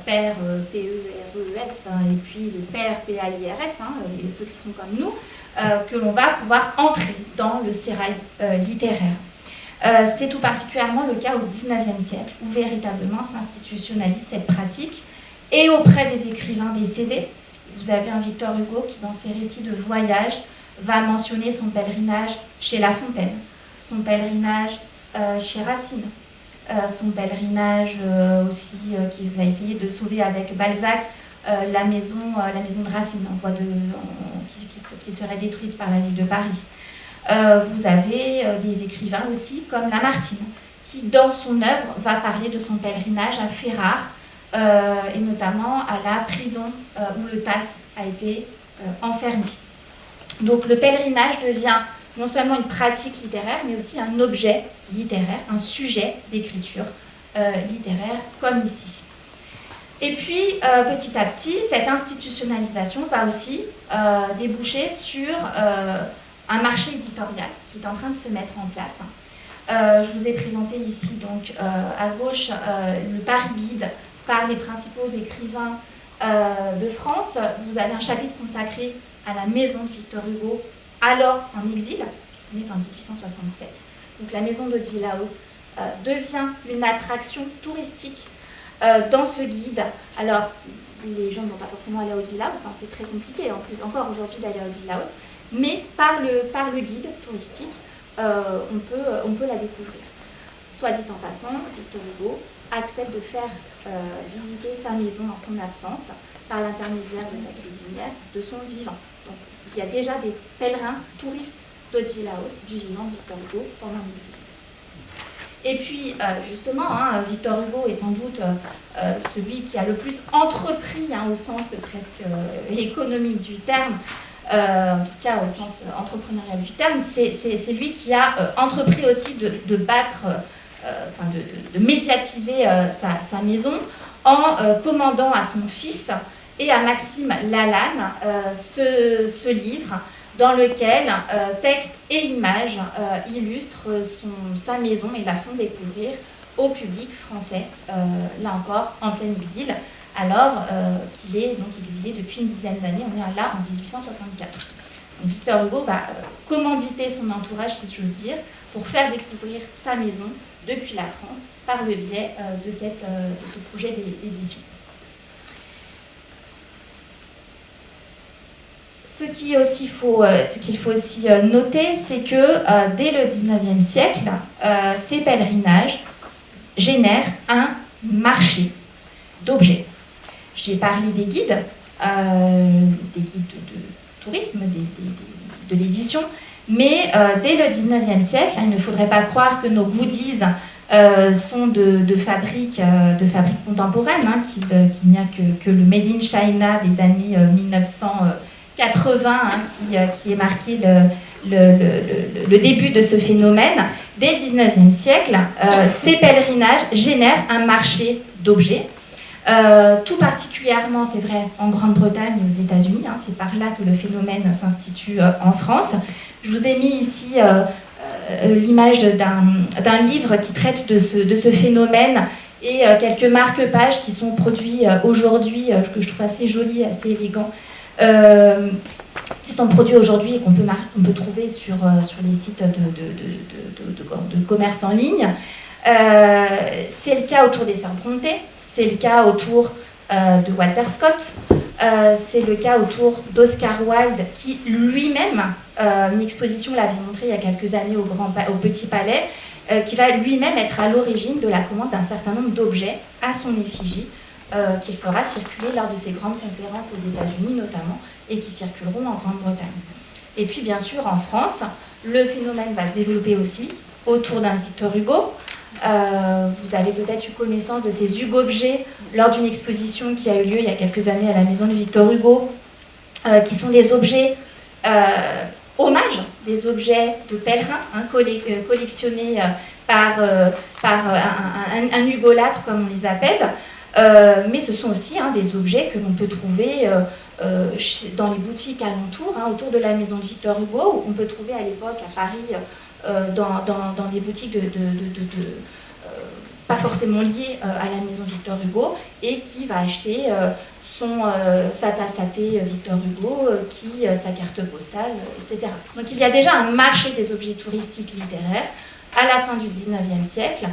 père P-E-R-E-S, et puis le père P-A-I-R-S, ceux qui sont comme nous, que l'on va pouvoir entrer dans le sérail littéraire. C'est tout particulièrement le cas au XIXe siècle, où véritablement s'institutionnalise cette pratique, et auprès des écrivains décédés. Vous avez un Victor Hugo qui, dans ses récits de voyage, va mentionner son pèlerinage chez La Fontaine, son pèlerinage chez Racine, son pèlerinage aussi qu'il va essayer de sauver avec Balzac, la maison de Racine, qui serait détruite par la ville de Paris. Vous avez des écrivains aussi comme Lamartine, qui dans son œuvre va parler de son pèlerinage à Ferrare, et notamment à la prison où le Tasse a été enfermé. Donc le pèlerinage devient non seulement une pratique littéraire, mais aussi un objet littéraire, un sujet d'écriture littéraire, comme ici. Et puis, petit à petit, cette institutionnalisation va aussi déboucher sur un marché éditorial qui est en train de se mettre en place. Je vous ai présenté ici, donc, à gauche, le Paris Guide par les principaux écrivains de France. Vous avez un chapitre consacré à la maison de Victor Hugo, alors en exil, puisqu'on est en 1867. Donc la maison d'Hauteville-House devient une attraction touristique dans ce guide. Alors, les gens ne vont pas forcément aller à Hauteville-House, hein, c'est très compliqué, en plus, encore aujourd'hui, d'aller à Hauteville-House, mais par le guide touristique, on peut la découvrir. Soit dit en passant, Victor Hugo accepte de faire visiter sa maison en son absence par l'intermédiaire de sa cuisinière, de son vivant. Donc, il y a déjà des pèlerins touristes d'Hauteville-House, du vivant de Victor Hugo pendant l'exil. Et puis, justement, Victor Hugo est sans doute celui qui a le plus entrepris, au sens presque économique du terme, en tout cas au sens entrepreneurial du terme. C'est lui qui a entrepris aussi de battre, de médiatiser sa maison en commandant à son fils et à Maxime Lalanne ce livre dans lequel texte et images illustrent sa maison et la font découvrir au public français, là encore en plein exil, alors qu'il est donc exilé depuis une dizaine d'années. On est là en 1864. Donc, Victor Hugo va commanditer son entourage, si j'ose dire, pour faire découvrir sa maison depuis la France par le biais de ce projet d'édition. Ce qu'il faut aussi noter, c'est que dès le XIXe siècle, ces pèlerinages génèrent un marché d'objets. J'ai parlé des guides de tourisme, de l'édition, mais dès le XIXe siècle, il ne faudrait pas croire que nos goodies sont de fabrique contemporaine, qu'il n'y a que le Made in China des années 1980 qui est marqué le début de ce phénomène. Dès le XIXe siècle, ces pèlerinages génèrent un marché d'objets, tout particulièrement, c'est vrai, en Grande-Bretagne et aux États-Unis. C'est par là que le phénomène s'institue en France. Je vous ai mis ici l'image d'un livre qui traite de ce phénomène et quelques marque-pages qui sont produits aujourd'hui, que je trouve assez jolis, assez élégants, qui sont produits aujourd'hui et qu'on peut trouver sur les sites de commerce en ligne. C'est le cas autour des Sœurs Brontë, c'est le cas autour de Walter Scott, c'est le cas autour d'Oscar Wilde, qui lui-même, une exposition l'avait montré il y a quelques années au Petit Palais, qui va lui-même être à l'origine de la commande d'un certain nombre d'objets à son effigie, qu'il fera circuler lors de ses grandes conférences aux États-Unis notamment, et qui circuleront en Grande-Bretagne. Et puis bien sûr en France, le phénomène va se développer aussi autour d'un Victor Hugo. Vous avez peut-être eu connaissance de ces Hugo-objets lors d'une exposition qui a eu lieu il y a quelques années à la maison de Victor Hugo, qui sont des objets hommages, des objets de pèlerins, collectionnés par un hugolâtre comme on les appelle, mais ce sont aussi des objets que l'on peut trouver dans les boutiques alentours, autour de la maison de Victor Hugo, où on peut trouver à l'époque à Paris dans des boutiques pas forcément liées à la maison Victor Hugo, et qui va acheter sa tasse à thé Victor Hugo, sa carte postale, etc. Donc il y a déjà un marché des objets touristiques littéraires à la fin du XIXe siècle,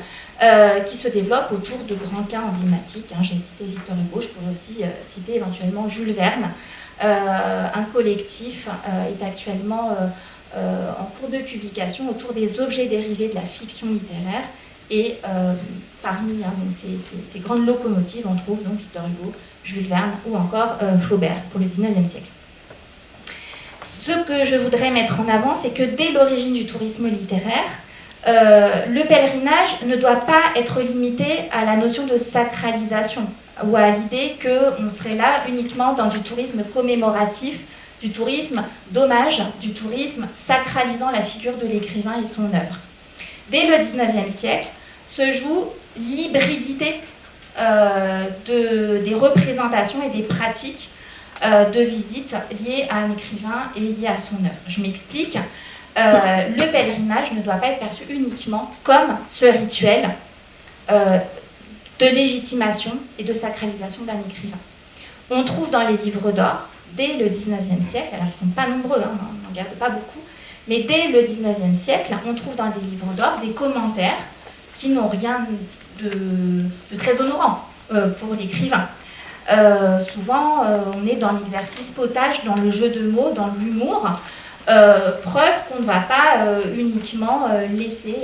qui se développe autour de grands cas emblématiques. J'ai cité Victor Hugo, je pourrais aussi citer éventuellement Jules Verne. Un collectif est actuellement en cours de publication autour des objets dérivés de la fiction littéraire, et parmi ces grandes locomotives, on trouve donc Victor Hugo, Jules Verne ou encore Flaubert pour le XIXe siècle. Ce que je voudrais mettre en avant, c'est que dès l'origine du tourisme littéraire, le pèlerinage ne doit pas être limité à la notion de sacralisation ou à l'idée qu'on serait là uniquement dans du tourisme commémoratif du tourisme d'hommage, du tourisme sacralisant la figure de l'écrivain et son œuvre. Dès le XIXe siècle se joue l'hybridité des représentations et des pratiques de visite liées à un écrivain et liées à son œuvre. Je m'explique. Le pèlerinage ne doit pas être perçu uniquement comme ce rituel de légitimation et de sacralisation d'un écrivain. On trouve dans les livres d'or, dès le XIXe siècle, alors ils ne sont pas nombreux, hein, on n'en garde pas beaucoup, mais dès le XIXe siècle, on trouve dans des livres d'or des commentaires qui n'ont rien de très honorant pour l'écrivain. Souvent, on est dans l'exercice potage, dans le jeu de mots, dans l'humour, preuve qu'on ne va pas uniquement laisser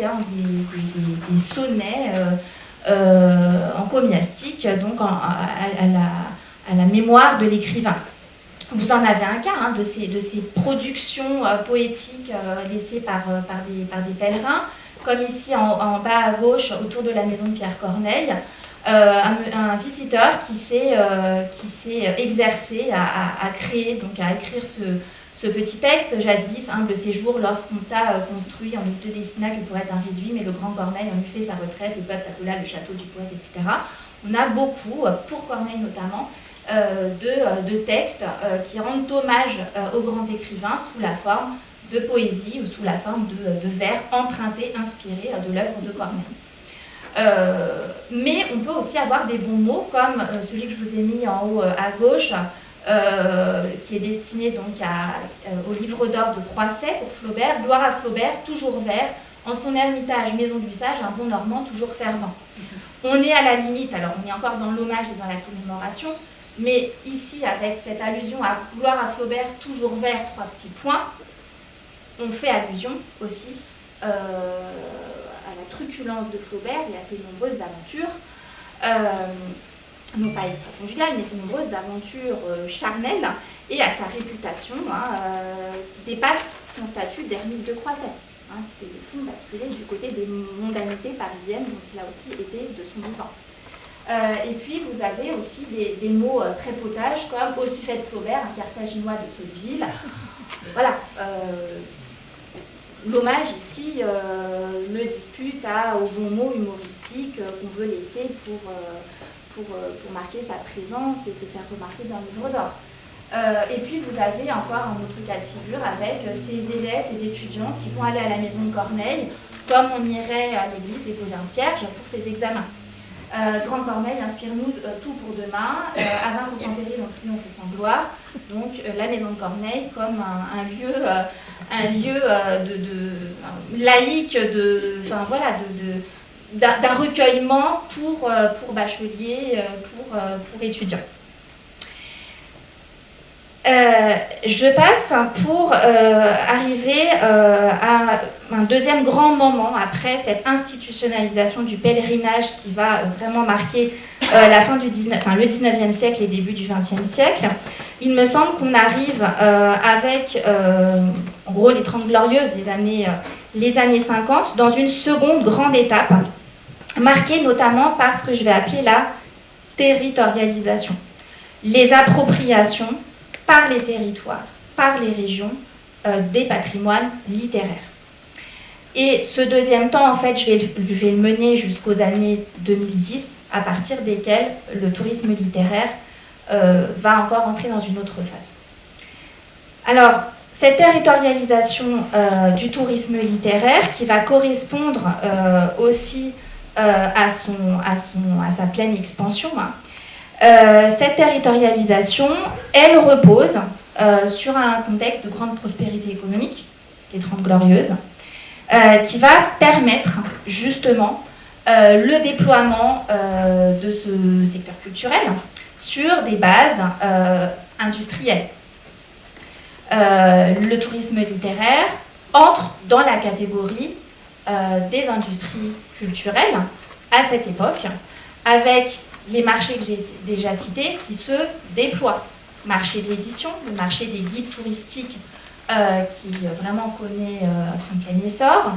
des sonnets encomiastiques donc à la mémoire de l'écrivain. Vous en avez un cas hein, de ces productions poétiques laissées par des pèlerins, comme ici en bas à gauche, autour de la maison de Pierre Corneille, un visiteur qui s'est exercé à créer, donc à écrire ce petit texte. Jadis, humble séjour, lorsqu'on t'a construit, on ne te dessina que pour être un réduit, mais le grand Corneille en eut fait sa retraite, le peuple appela le château du poète, etc. On a beaucoup, pour Corneille notamment, de textes qui rendent hommage au grand écrivain sous la forme de poésie ou sous la forme de vers empruntés, inspirés de l'œuvre de Corneille. Mais on peut aussi avoir des bons mots, comme celui que je vous ai mis en haut à gauche, qui est destiné donc au livre d'or de Croisset pour Flaubert. Gloire à Flaubert, toujours vert, en son ermitage, maison du sage, un bon normand toujours fervent. On est à la limite, alors on est encore dans l'hommage et dans la commémoration, mais ici, avec cette allusion à Gloire à Flaubert, toujours vert, 3 petits points, on fait allusion aussi à la truculence de Flaubert et à ses nombreuses aventures, non pas extra-conjugales, mais ses nombreuses aventures charnelles et à sa réputation qui dépasse son statut d'ermite de Croisset, qui le font basculer du côté des mondanités parisiennes dont il a aussi été de son vivant. Et puis vous avez aussi des mots très potages comme au suffet de Flaubert, un Carthaginois de Sotteville. Voilà. L'hommage ici le dispute aux bons mots humoristiques qu'on veut laisser pour marquer sa présence et se faire remarquer dans le livre d'or. Et puis vous avez encore un autre cas de figure avec ces élèves, ces étudiants qui vont aller à la maison de Corneille, comme on irait à l'église déposer un cierge pour ses examens. Grand Corneille, inspire-nous tout pour demain, à vaincre sans péril, en triomphe sans gloire. Donc la maison de Corneille comme un lieu laïque, d'un recueillement pour bacheliers, pour étudiants. Je passe pour arriver à un deuxième grand moment après cette institutionnalisation du pèlerinage qui va vraiment marquer la fin le 19e siècle et début du 20e siècle. Il me semble qu'on arrive avec, en gros, les 30 Glorieuses, les années 50, dans une seconde grande étape, marquée notamment par ce que je vais appeler la territorialisation. Les appropriations par les territoires, par les régions, des patrimoines littéraires. Et ce deuxième temps, en fait, je vais le mener jusqu'aux années 2010, à partir desquelles le tourisme littéraire va encore entrer dans une autre phase. Alors, cette territorialisation du tourisme littéraire, qui va correspondre aussi à sa pleine expansion, cette territorialisation, elle repose sur un contexte de grande prospérité économique, les 30 Glorieuses, qui va permettre justement le déploiement de ce secteur culturel sur des bases industrielles. Le tourisme littéraire entre dans la catégorie des industries culturelles à cette époque, avec les marchés que j'ai déjà cités qui se déploient. Marché de l'édition, le marché des guides touristiques qui vraiment connaît son plein essor,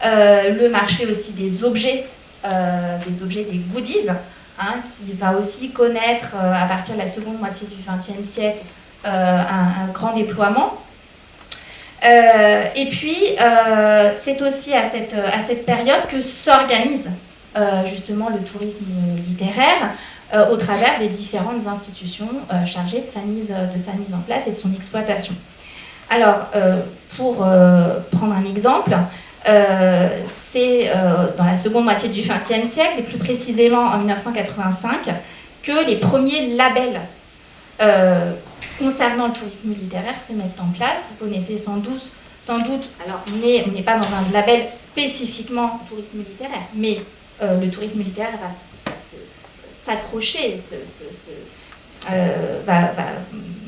le marché aussi des objets, des goodies, qui va aussi connaître à partir de la seconde moitié du XXe siècle un grand déploiement. Et puis, c'est aussi à cette période que s'organise justement le tourisme littéraire au travers des différentes institutions chargées de sa mise en place et de son exploitation. Alors, pour prendre un exemple, c'est dans la seconde moitié du XXe siècle, et plus précisément en 1985, que les premiers labels concernant le tourisme littéraire se mettent en place. Vous connaissez sans doute, alors on n'est pas dans un label spécifiquement tourisme littéraire, mais le tourisme littéraire va s'accrocher, va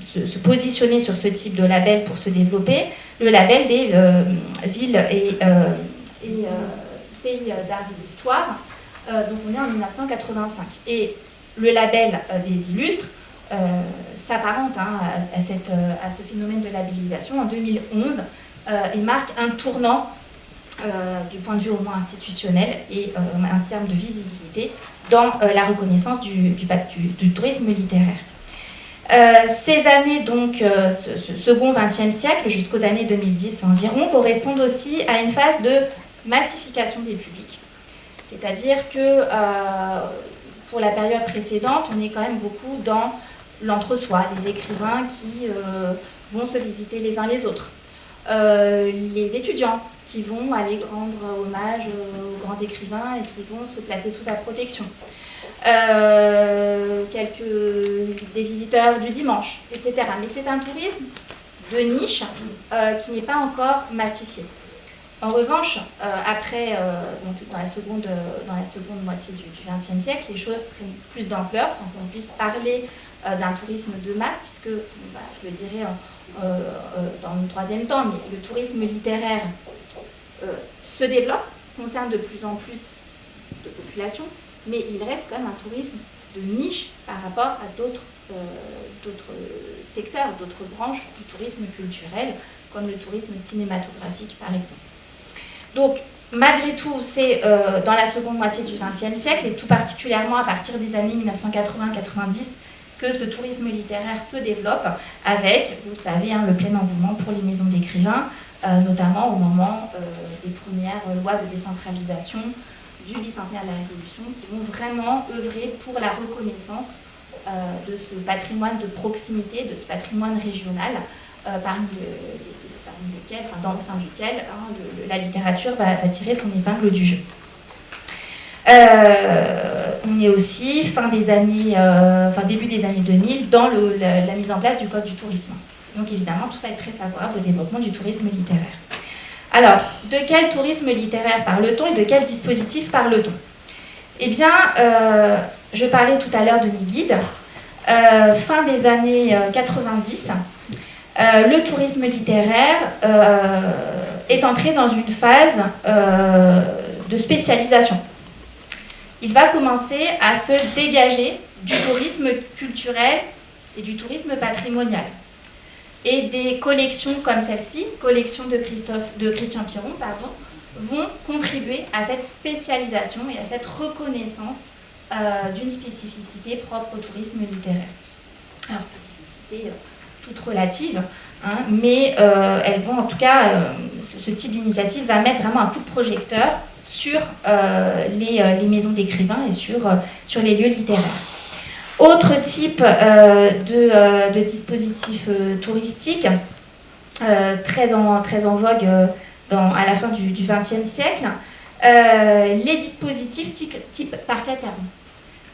se positionner sur ce type de label pour se développer, le label des villes et pays d'art et d'histoire. Donc on est en 1985. Et le label des illustres s'apparente à ce phénomène de labellisation en 2011 et marque un tournant du point de vue au moins institutionnel et en termes de visibilité dans la reconnaissance du tourisme littéraire. Ces années, donc, ce second XXe siècle jusqu'aux années 2010 environ, correspondent aussi à une phase de massification des publics. C'est-à-dire que pour la période précédente, on est quand même beaucoup dans l'entre-soi, les écrivains qui vont se visiter les uns les autres, les étudiants qui vont aller rendre hommage aux grands écrivains et qui vont se placer sous sa protection. Des visiteurs du dimanche, etc. Mais c'est un tourisme de niche qui n'est pas encore massifié. En revanche, après, donc dans la seconde moitié du XXe siècle, les choses prennent plus d'ampleur sans qu'on puisse parler d'un tourisme de masse, puisque, je le dirai dans le troisième temps, mais le tourisme littéraire se développe, concerne de plus en plus de populations, mais il reste quand même un tourisme de niche par rapport à d'autres secteurs, d'autres branches du tourisme culturel, comme le tourisme cinématographique par exemple. Donc, malgré tout, c'est dans la seconde moitié du XXe siècle, et tout particulièrement à partir des années 1980-90, que ce tourisme littéraire se développe avec, vous le savez, le plein engouement pour les maisons d'écrivains, notamment au moment des premières lois de décentralisation du bicentenaire de la Révolution, qui vont vraiment œuvrer pour la reconnaissance de ce patrimoine de proximité, de ce patrimoine régional, au sein duquel la littérature va tirer son épingle du jeu. On est aussi début des années 2000 dans la mise en place du Code du tourisme. Donc évidemment, tout ça est très favorable au développement du tourisme littéraire. Alors, de quel tourisme littéraire parle-t-on et de quel dispositif parle-t-on ? Eh bien, je parlais tout à l'heure de mes guides. Fin des années 90, le tourisme littéraire est entré dans une phase de spécialisation. Il va commencer à se dégager du tourisme culturel et du tourisme patrimonial. Et des collections comme celle-ci, collection de Christian Piron, vont contribuer à cette spécialisation et à cette reconnaissance d'une spécificité propre au tourisme littéraire. Alors, spécificité toute relative, mais elles vont en tout cas, ce type d'initiative va mettre vraiment un coup de projecteur sur les maisons d'écrivains et sur les lieux littéraires. Autre type de dispositif touristique très en vogue à la fin du XXe siècle, les dispositifs type parc à thème.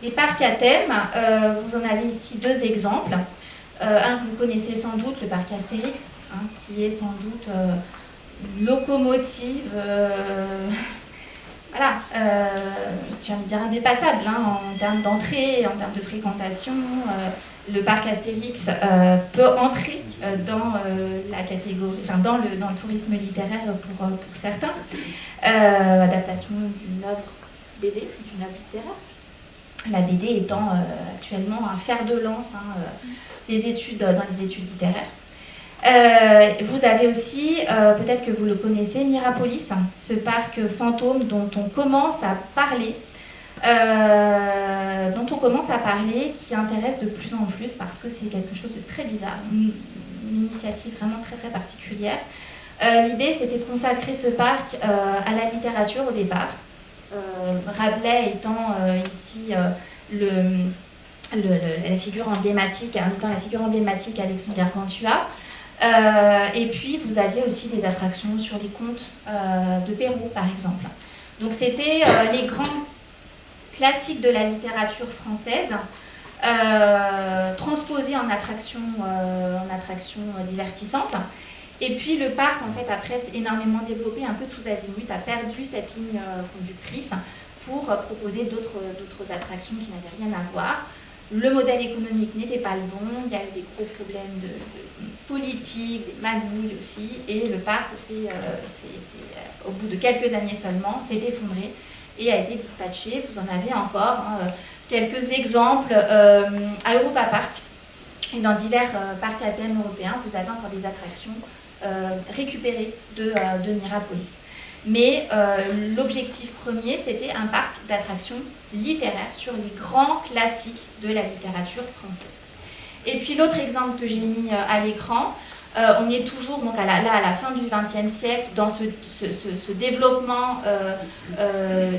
Les parcs à thème, vous en avez ici deux exemples. Un que vous connaissez sans doute, le parc Astérix, qui est sans doute locomotive, j'ai envie de dire indépassable en termes d'entrée, en termes de fréquentation. Le parc Astérix peut entrer dans la catégorie, dans le tourisme littéraire pour certains. Adaptation d'une œuvre BD, d'une œuvre littéraire. La BD étant actuellement un fer de lance dans les études littéraires. Vous avez aussi, peut-être que vous le connaissez, Mirapolis, ce parc fantôme dont on commence à parler dont on commence à parler, qui intéresse de plus en plus parce que c'est quelque chose de très bizarre, une initiative vraiment très très particulière. L'idée, c'était de consacrer ce parc à la littérature au départ, Rabelais étant ici la figure emblématique, étant la figure emblématique avec son Gargantua. Et puis, vous aviez aussi des attractions sur les contes de Perrault, par exemple. Donc, c'était les grands classiques de la littérature française, transposés en attractions divertissantes. Et puis, le parc, en fait, après énormément développé, un peu tous azimuts, a perdu cette ligne conductrice pour proposer d'autres attractions qui n'avaient rien à voir. Le modèle économique n'était pas le bon, il y a eu des gros problèmes de politique, des magouilles aussi, et le parc, au bout de quelques années seulement, s'est effondré et a été dispatché. Vous en avez encore quelques exemples à Europa Park et dans divers parcs à thème européens, vous avez encore des attractions récupérées de Mirapolis. Mais l'objectif premier, c'était un parc d'attractions littéraires sur les grands classiques de la littérature française. Et puis l'autre exemple que j'ai mis à l'écran, on est toujours donc à la fin du XXe siècle dans ce développement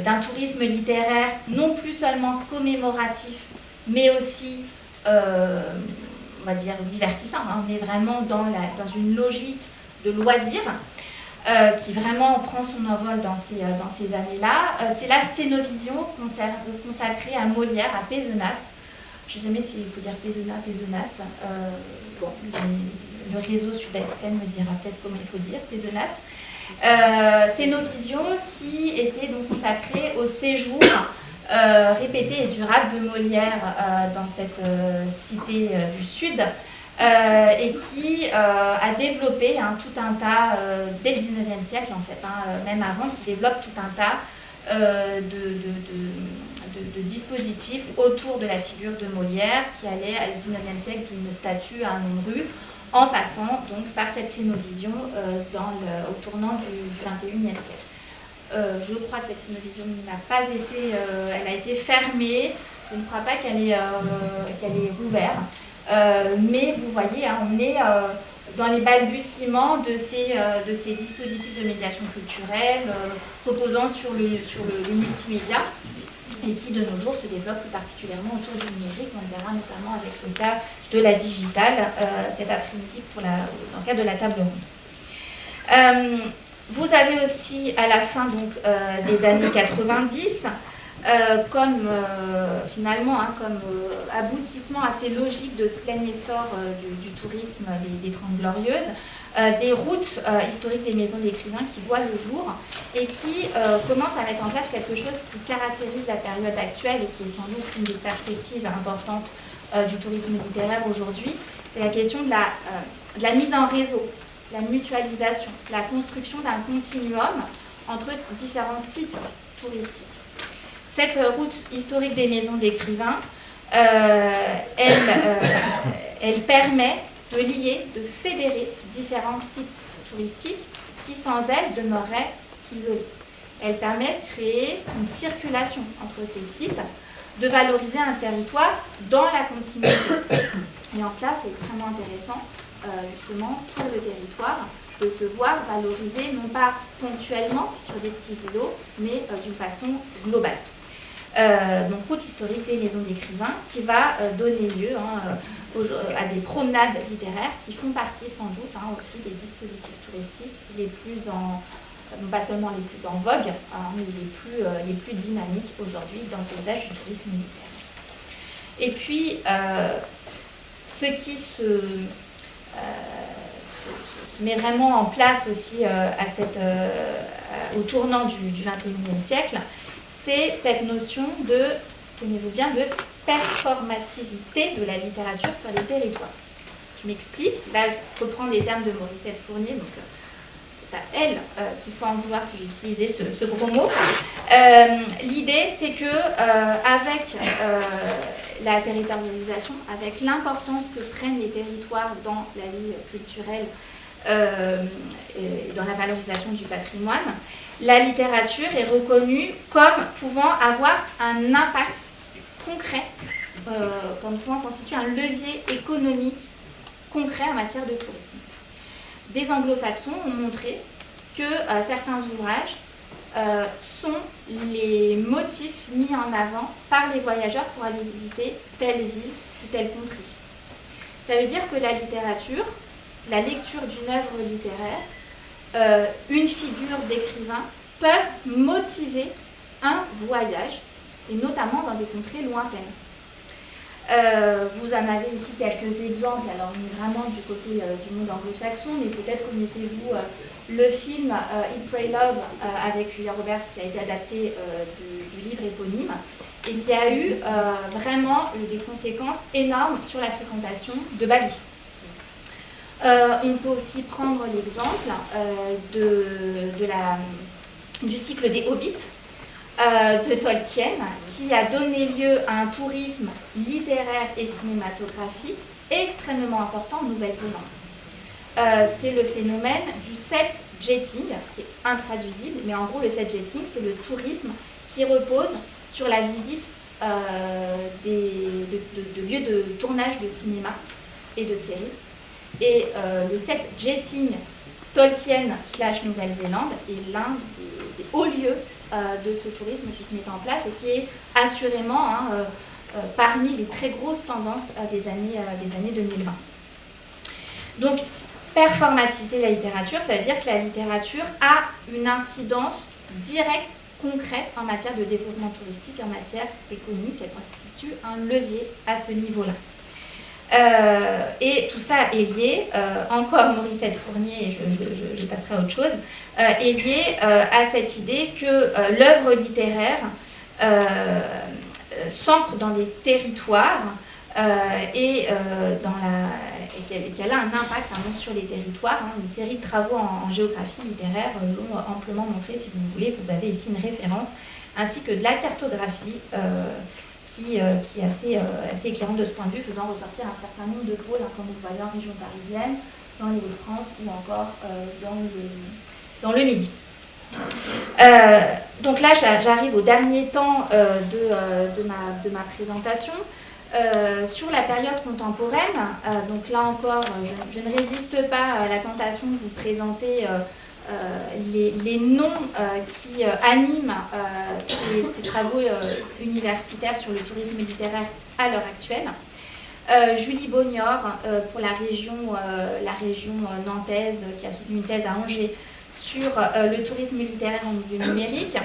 d'un tourisme littéraire non plus seulement commémoratif, mais aussi, on va dire, divertissant. Hein. On est vraiment dans une logique de loisir. Qui vraiment prend son envol dans ces années-là. C'est la Scénovision consacrée à Molière, à Pézenas. Je ne sais jamais s'il faut dire Pézenas. Bon, le réseau sud aquitaine me dira peut-être comment il faut dire, Pézenas. Scénovision qui était donc consacrée au séjour répété et durable de Molière dans cette cité du Sud. Et qui a développé tout un tas, dès le 19e siècle en fait, même avant, qui développe tout un tas de dispositifs autour de la figure de Molière, qui allait au 19e siècle d'une statue à un nom de rue, en passant donc par cette scénovision au tournant du 21e siècle. Je crois que cette scénovision n'a pas été, elle a été fermée, je ne crois pas qu'elle est rouverte. Mais vous voyez, on est dans les balbutiements de ces dispositifs de médiation culturelle reposant sur le multimédia et qui de nos jours se développent plus particulièrement autour du numérique. On le verra notamment avec le cas de la digitale cet après-midi dans le cadre de la table ronde. Vous avez aussi à la fin donc, des années 90 comme aboutissement assez logique de ce plein essor du tourisme des Trente Glorieuses, des routes historiques des maisons d'écrivains qui voient le jour et qui commencent à mettre en place quelque chose qui caractérise la période actuelle et qui est sans doute une des perspectives importantes du tourisme littéraire aujourd'hui. C'est la question de la mise en réseau, la mutualisation, la construction d'un continuum entre différents sites touristiques. Cette route historique des maisons d'écrivains, elle permet de lier, de fédérer différents sites touristiques qui, sans elle, demeureraient isolés. Elle permet de créer une circulation entre ces sites, de valoriser un territoire dans la continuité. Et en cela, c'est extrêmement intéressant, justement, pour le territoire, de se voir valorisé, non pas ponctuellement sur des petits îlots, mais d'une façon globale. Donc route historique des maisons d'écrivains qui va donner lieu à des promenades littéraires qui font partie sans doute aussi des dispositifs touristiques non pas seulement les plus en vogue, mais les plus dynamiques aujourd'hui dans le paysage du tourisme littéraire. Et puis, ce qui se met vraiment en place aussi au tournant du XXIe siècle, c'est cette notion de, tenez-vous bien, de performativité de la littérature sur les territoires. Je m'explique. Là, je reprends les termes de Morissette Fournier, donc c'est à elle qu'il faut en vouloir si j'utilisais ce gros mot. L'idée, c'est que avec la territorialisation, avec l'importance que prennent les territoires dans la vie culturelle et dans la valorisation du patrimoine, la littérature est reconnue comme pouvant avoir un un impact concret, comme pouvant constituer un levier économique concret en matière de tourisme. Des anglo-saxons ont montré que certains ouvrages sont les motifs mis en avant par les voyageurs pour aller visiter telle ville ou telle contrée. Ça veut dire que la littérature, la lecture d'une œuvre littéraire, une figure d'écrivain peuvent motiver un voyage, et notamment dans des contrées lointaines. Vous en avez ici quelques exemples, alors vraiment du côté du monde anglo-saxon, mais peut-être connaissez-vous le film Eat, Pray, Love avec Julia Roberts qui a été adapté du livre éponyme et qui a eu vraiment des conséquences énormes sur la fréquentation de Bali. On peut aussi prendre l'exemple du cycle des Hobbits de Tolkien, qui a donné lieu à un tourisme littéraire et cinématographique extrêmement important en Nouvelle-Zélande. C'est le phénomène du set jetting, qui est intraduisible, mais en gros le set jetting, c'est le tourisme qui repose sur la visite de lieux de tournage de cinéma et de séries. Et le set jetting Tolkien/Nouvelle-Zélande est l'un des hauts lieux de ce tourisme qui se met en place et qui est assurément parmi les très grosses tendances des années 2020. Donc, performativité de la littérature, ça veut dire que la littérature a une incidence directe, concrète en matière de développement touristique, en matière économique. Elle constitue un levier à ce niveau-là. Et tout ça est lié, encore Morissette Fournier, et je passerai à autre chose, est lié à cette idée que l'œuvre littéraire s'ancre dans des territoires et qu'elle a un impact sur les territoires. Une série de travaux en géographie littéraire l'ont amplement montré, si vous voulez. Vous avez ici une référence, ainsi que de la cartographie qui est assez éclairante de ce point de vue, faisant ressortir un certain nombre de pôles, comme vous voyez en région parisienne, dans les Hauts-de-France ou encore dans le Midi. Donc là, j'arrive au dernier temps de ma présentation. Sur la période contemporaine, donc là encore, je ne résiste pas à la tentation de vous présenter les noms qui animent ces travaux universitaires sur le tourisme littéraire à l'heure actuelle. Julie Bognor pour la région nantaise, qui a soutenu une thèse à Angers sur le tourisme littéraire en milieu numérique,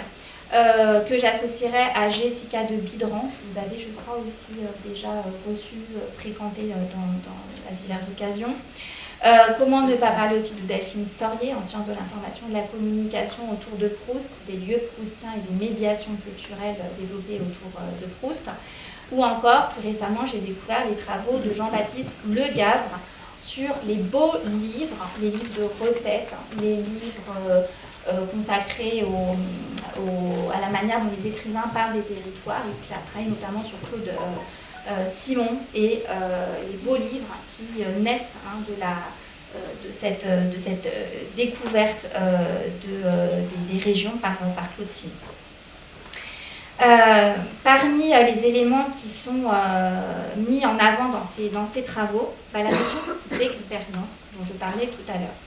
que j'associerai à Jessica de Bidran. Vous avez, je crois, aussi déjà reçu, fréquenté à diverses occasions. Comment ne pas parler aussi de Delphine Sorier en sciences de l'information et de la communication autour de Proust, des lieux proustiens et des médiations culturelles développées autour de Proust. Ou encore, plus récemment, j'ai découvert les travaux de Jean-Baptiste Le Gavre sur les beaux livres, les livres de recettes, les livres consacrés à la manière dont les écrivains parlent des territoires, et qui a travaillé notamment sur Claude Simon et les beaux livres qui naissent de cette découverte des régions par Claude Simon. Parmi les éléments qui sont mis en avant dans ces travaux, la notion d'expérience dont je parlais tout à l'heure.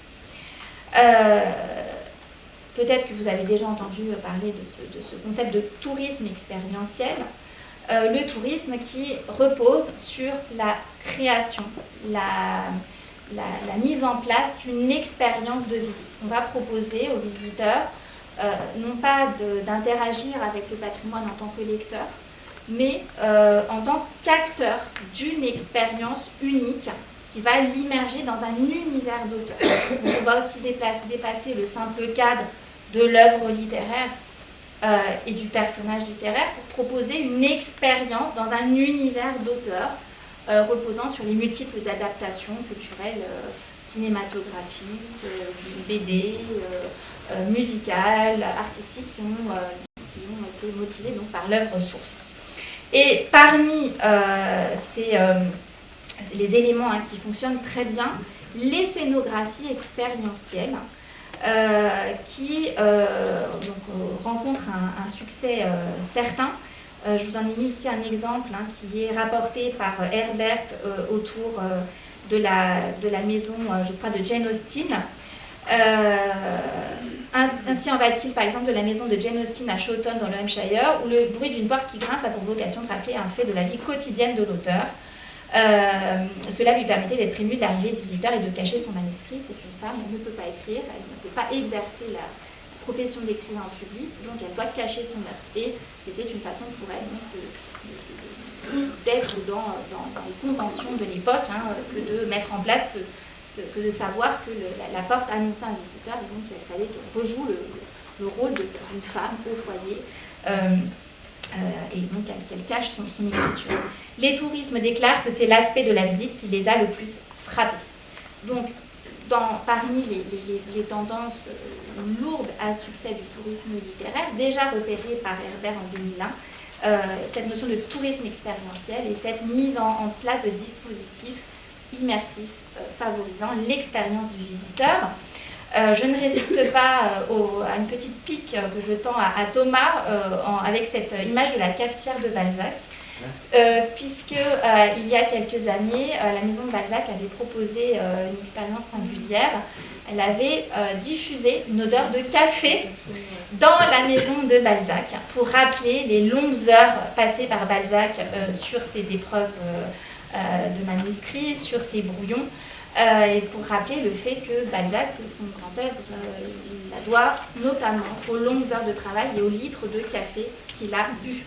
Peut-être que vous avez déjà entendu parler de ce concept de tourisme expérientiel. Le tourisme qui repose sur la création, la mise en place d'une expérience de visite. On va proposer aux visiteurs non pas d'interagir avec le patrimoine en tant que lecteur, mais en tant qu'acteur d'une expérience unique qui va l'immerger dans un univers d'auteur. On va aussi dépasser le simple cadre de l'œuvre littéraire et du personnage littéraire pour proposer une expérience dans un univers d'auteur reposant sur les multiples adaptations culturelles, cinématographiques, BD, musicales, artistiques qui ont été motivées donc, par l'œuvre source. Et parmi les éléments qui fonctionnent très bien, les scénographies expérientielles qui rencontrent un succès certain Je vous en ai mis ici un exemple qui est rapporté par Herbert autour de la maison, je crois, de Jane Austen. Ainsi en va-t-il, par exemple, de la maison de Jane Austen à Chawton dans le Hampshire, où le bruit d'une porte qui grince a pour vocation de rappeler un fait de la vie quotidienne de l'auteur. Cela lui permettait d'être prévenu de l'arrivée de visiteurs et de cacher son manuscrit. C'est une femme, elle ne peut pas écrire, elle ne peut pas exercer la profession d'écrivain en public, donc elle doit cacher son œuvre. Et c'était une façon pour elle d'être dans les conventions de l'époque, que de mettre en place, que de savoir que la porte annonçait un visiteur, et donc il fallait qu'elle rejoue le rôle d'une femme au foyer. Et donc qu'elle cache son écriture. Les tourismes déclarent que c'est l'aspect de la visite qui les a le plus frappés. Donc, parmi les tendances lourdes à succès du tourisme littéraire, déjà repérées par Herbert en 2001, cette notion de tourisme expérientiel et cette mise en place de dispositifs immersifs favorisant l'expérience du visiteur. Je ne résiste pas à une petite pique que je tends à Thomas avec cette image de la cafetière de Balzac, puisque il y a quelques années, la maison de Balzac avait proposé une expérience singulière. Elle avait diffusé une odeur de café dans la maison de Balzac pour rappeler les longues heures passées par Balzac sur ses épreuves de manuscrits, sur ses brouillons. Et pour rappeler le fait que Balzac, son grand œuvre, il la doit notamment aux longues heures de travail et aux litres de café qu'il a bu.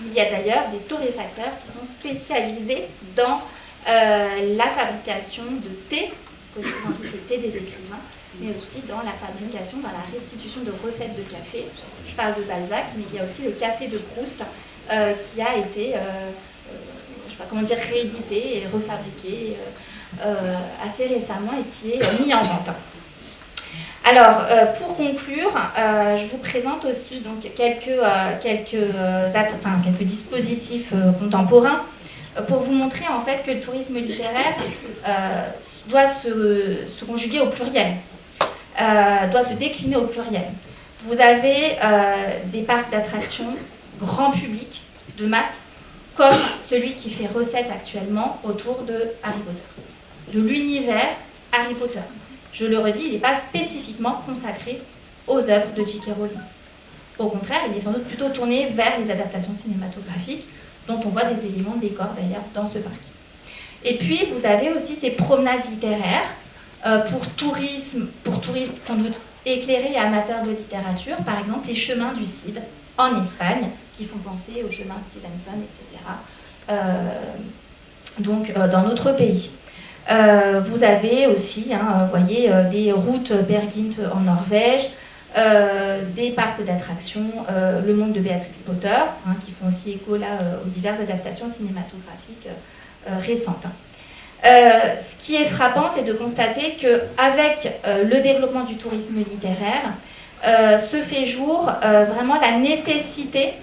Il y a d'ailleurs des torréfacteurs qui sont spécialisés dans la fabrication de thé, connaissant le thé des écrivains, mais aussi dans la fabrication, dans la restitution de recettes de café. Je parle de Balzac, mais il y a aussi le café de Proust qui a été, je sais pas comment dire, réédité et refabriqué assez récemment et qui est mis en vente. Alors, pour conclure, je vous présente aussi donc, quelques dispositifs contemporains pour vous montrer en fait que le tourisme littéraire doit se conjuguer au pluriel, doit se décliner au pluriel. Vous avez des parcs d'attractions grand public, de masse, comme celui qui fait recette actuellement autour de Harry Potter, de l'univers Harry Potter. Je le redis, il n'est pas spécifiquement consacré aux œuvres de J.K. Rowling. Au contraire, il est sans doute plutôt tourné vers les adaptations cinématographiques, dont on voit des éléments de décor d'ailleurs dans ce parc. Et puis, vous avez aussi ces promenades littéraires pour touristes sans doute éclairés et amateurs de littérature, par exemple les chemins du Cid en Espagne, qui font penser aux chemins Stevenson, etc., dans notre pays. Vous avez aussi, voyez, des routes Peer Gynt en Norvège, des parcs d'attractions, le monde de Béatrix Potter, qui font aussi écho là aux diverses adaptations cinématographiques récentes. Ce qui est frappant, c'est de constater qu'avec le développement du tourisme littéraire, se fait jour vraiment la nécessité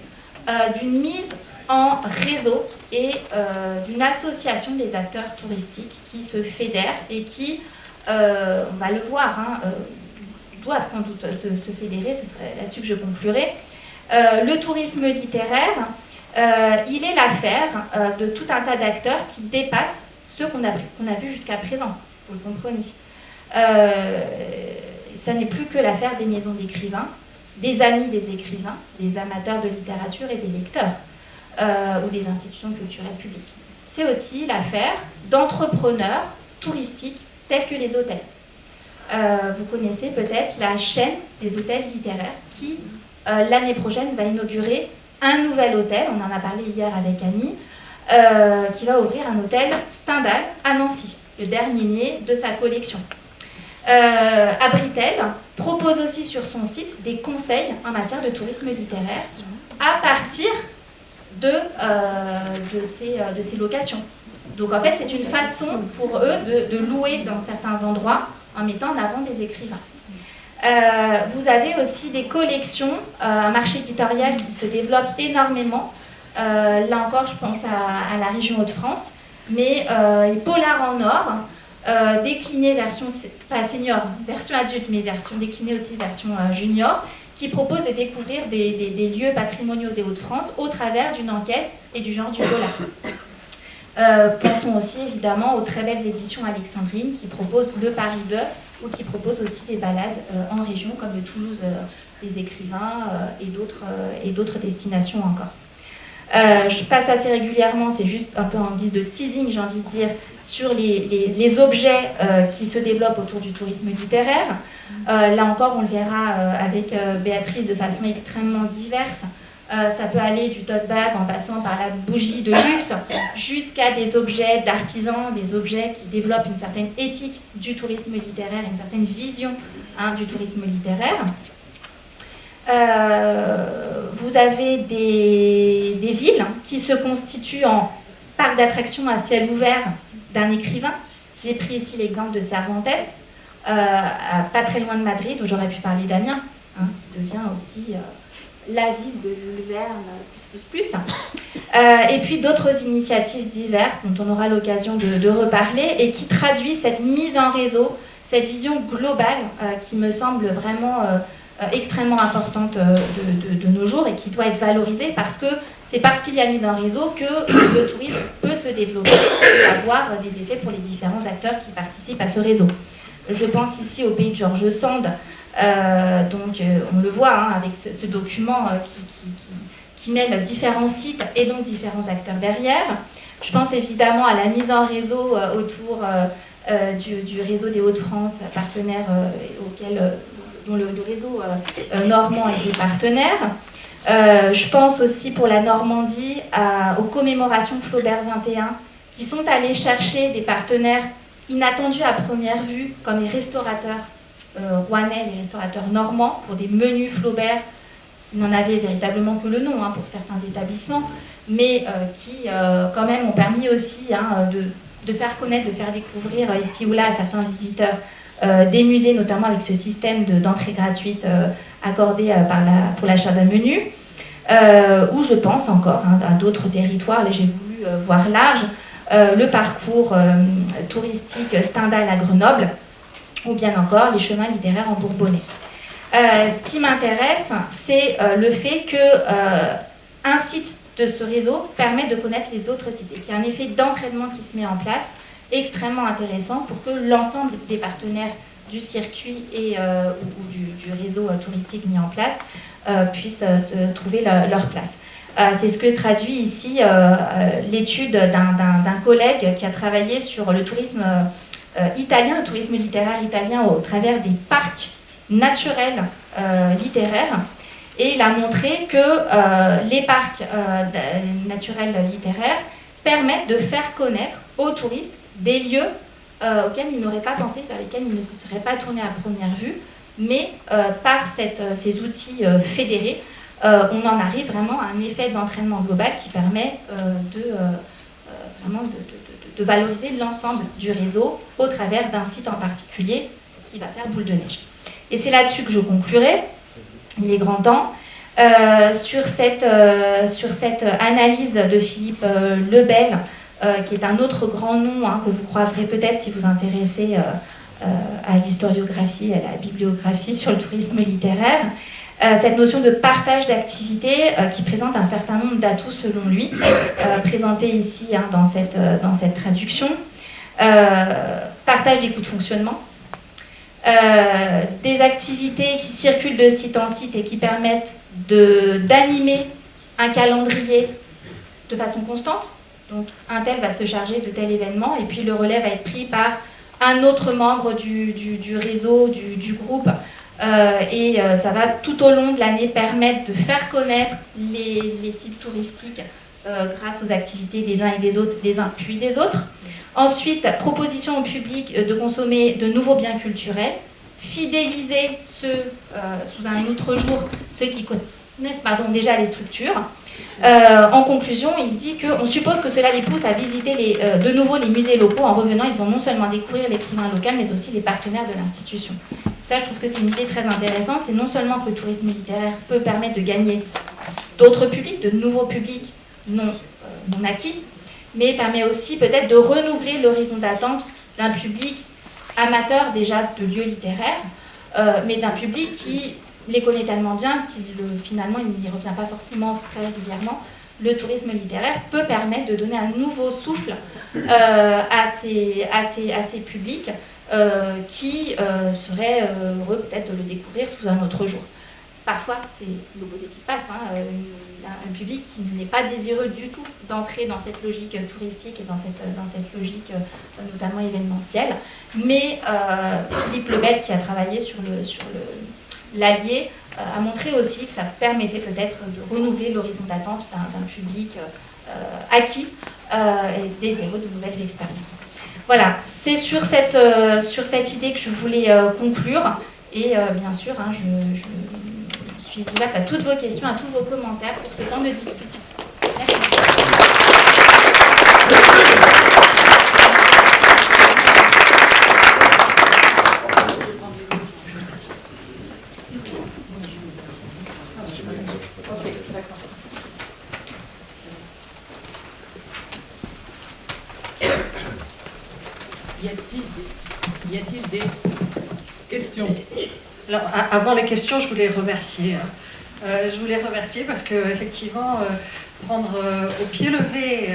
d'une mise en réseau et d'une association des acteurs touristiques qui se fédèrent et qui, on va le voir, doivent sans doute se fédérer, ce serait là-dessus que je conclurai. Le tourisme littéraire, il est l'affaire de tout un tas d'acteurs qui dépassent ceux qu'on a vus jusqu'à présent, vous le comprenez. Ça n'est plus que l'affaire des maisons d'écrivains, des amis des écrivains, des amateurs de littérature et des lecteurs, ou des institutions culturelles publiques. C'est aussi l'affaire d'entrepreneurs touristiques tels que les hôtels. Vous connaissez peut-être la chaîne des hôtels littéraires qui, l'année prochaine, va inaugurer un nouvel hôtel, on en a parlé hier avec Annie, qui va ouvrir un hôtel Stendhal à Nancy, le dernier né de sa collection. Abritel propose aussi sur son site des conseils en matière de tourisme littéraire à partir de ces locations. Donc en fait, c'est une façon pour eux de louer dans certains endroits en mettant en avant des écrivains. Vous avez aussi des collections, un marché éditorial qui se développe énormément. Là encore, je pense à la région Hauts-de-France, mais les polars en or, déclinés version, pas senior, version adulte, mais version déclinée aussi version junior, qui propose de découvrir des lieux patrimoniaux des Hauts-de-France au travers d'une enquête et du genre du polar. Pensons aussi évidemment aux très belles éditions alexandrines qui proposent le Paris 2 ou qui proposent aussi des balades en région comme le Toulouse des écrivains et d'autres destinations encore. Je passe assez régulièrement, c'est juste un peu en guise de teasing, j'ai envie de dire, sur les objets qui se développent autour du tourisme littéraire. Là encore, on le verra avec Béatrice de façon extrêmement diverse. Ça peut aller du tote bag en passant par la bougie de luxe jusqu'à des objets d'artisans, des objets qui développent une certaine éthique du tourisme littéraire, une certaine vision du tourisme littéraire. Vous avez des villes qui se constituent en parcs d'attractions à ciel ouvert d'un écrivain. J'ai pris ici l'exemple de Cervantes, pas très loin de Madrid, où j'aurais pu parler d'Amiens, qui devient aussi la ville de Jules Verne, plus. Et puis d'autres initiatives diverses dont on aura l'occasion de reparler et qui traduisent cette mise en réseau, cette vision globale qui me semble vraiment extrêmement importante de nos jours et qui doit être valorisée parce que c'est parce qu'il y a mise en réseau que le tourisme peut se développer et avoir des effets pour les différents acteurs qui participent à ce réseau. Je pense ici au pays de George Sand, donc on le voit avec ce document qui mêle différents sites et donc différents acteurs derrière. Je pense évidemment à la mise en réseau autour du réseau des Hauts-de-France, partenaire dont le réseau normand est des partenaires. Je pense aussi pour la Normandie aux commémorations Flaubert 21 qui sont allés chercher des partenaires inattendus à première vue comme les restaurateurs rouennais, les restaurateurs normands pour des menus Flaubert qui n'en avaient véritablement que le nom pour certains établissements, mais qui quand même ont permis aussi de faire connaître, de faire découvrir ici ou là à certains visiteurs des musées, notamment avec ce système d'entrée gratuite accordé pour l'achat d'un menu, ou je pense encore à d'autres territoires, là j'ai voulu voir large, le parcours touristique Stendhal à Grenoble, ou bien encore les chemins littéraires en Bourbonnais. Ce qui m'intéresse, c'est le fait qu'un site de ce réseau permet de connaître les autres sites et qu'il y a un effet d'entraînement qui se met en place extrêmement intéressant pour que l'ensemble des partenaires du circuit ou du réseau touristique mis en place puissent se trouver leur place. C'est ce que traduit ici l'étude d'un collègue qui a travaillé sur le tourisme italien, le tourisme littéraire italien au travers des parcs naturels littéraires. Et il a montré que les parcs naturels littéraires permettent de faire connaître aux touristes des lieux auxquels ils n'auraient pas pensé, vers lesquels ils ne se seraient pas tournés à première vue, mais par ces outils fédérés, on en arrive vraiment à un effet d'entraînement global qui permet vraiment de valoriser l'ensemble du réseau au travers d'un site en particulier qui va faire boule de neige. Et c'est là-dessus que je conclurai. Il est grand temps. Sur cette analyse de Philippe Lebel, qui est un autre grand nom que vous croiserez peut-être si vous intéressez à l'historiographie, à la bibliographie sur le tourisme littéraire, cette notion de partage d'activités qui présente un certain nombre d'atouts selon lui, présentés ici dans cette traduction. Partage des coûts de fonctionnement, des activités qui circulent de site en site et qui permettent d'animer un calendrier de façon constante. Donc un tel va se charger de tel événement et puis le relais va être pris par un autre membre du réseau, du groupe. Et ça va tout au long de l'année permettre de faire connaître les sites touristiques grâce aux activités des uns et des autres, des uns puis des autres. Ensuite, proposition au public de consommer de nouveaux biens culturels, fidéliser sous un autre jour ceux qui connaissent déjà les structures. En conclusion, il dit qu'on suppose que cela les pousse à visiter de nouveau les musées locaux. En revenant, ils vont non seulement découvrir l'écrivain local, mais aussi les partenaires de l'institution. Ça, je trouve que c'est une idée très intéressante. C'est non seulement que le tourisme littéraire peut permettre de gagner d'autres publics, de nouveaux publics non acquis, mais permet aussi peut-être de renouveler l'horizon d'attente d'un public amateur déjà de lieux littéraires, mais d'un public qui il les connaît tellement bien finalement il n'y revient pas forcément très régulièrement. Le tourisme littéraire peut permettre de donner un nouveau souffle à ces publics qui seraient heureux peut-être de le découvrir sous un autre jour. Parfois, c'est l'opposé qui se passe, hein. Un public qui n'est pas désireux du tout d'entrer dans cette logique touristique et dans cette logique notamment événementielle. Mais Philippe Lebel, qui a travaillé sur l'Allier, a montré aussi que ça permettait peut-être de renouveler l'horizon d'attente d'un public acquis et désireux de nouvelles expériences. Voilà, c'est sur cette idée que je voulais conclure. Et bien sûr, hein, je suis ouverte à toutes vos questions, à tous vos commentaires pour ce temps de discussion. Merci. Y a-t-il des questions? Alors, avant les questions, je voulais remercier. Je voulais remercier parce que effectivement, prendre au pied levé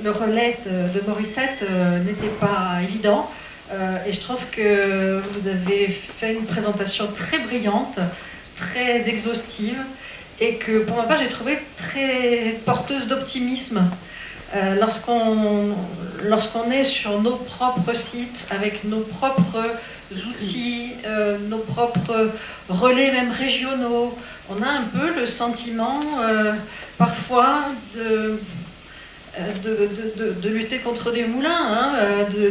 le relais de Morissette n'était pas évident. Et je trouve que vous avez fait une présentation très brillante, très exhaustive, et que pour ma part, j'ai trouvé très porteuse d'optimisme. Lorsqu'on est sur nos propres sites, avec nos propres outils, nos propres relais, même régionaux, on a un peu le sentiment parfois de lutter contre des moulins, hein,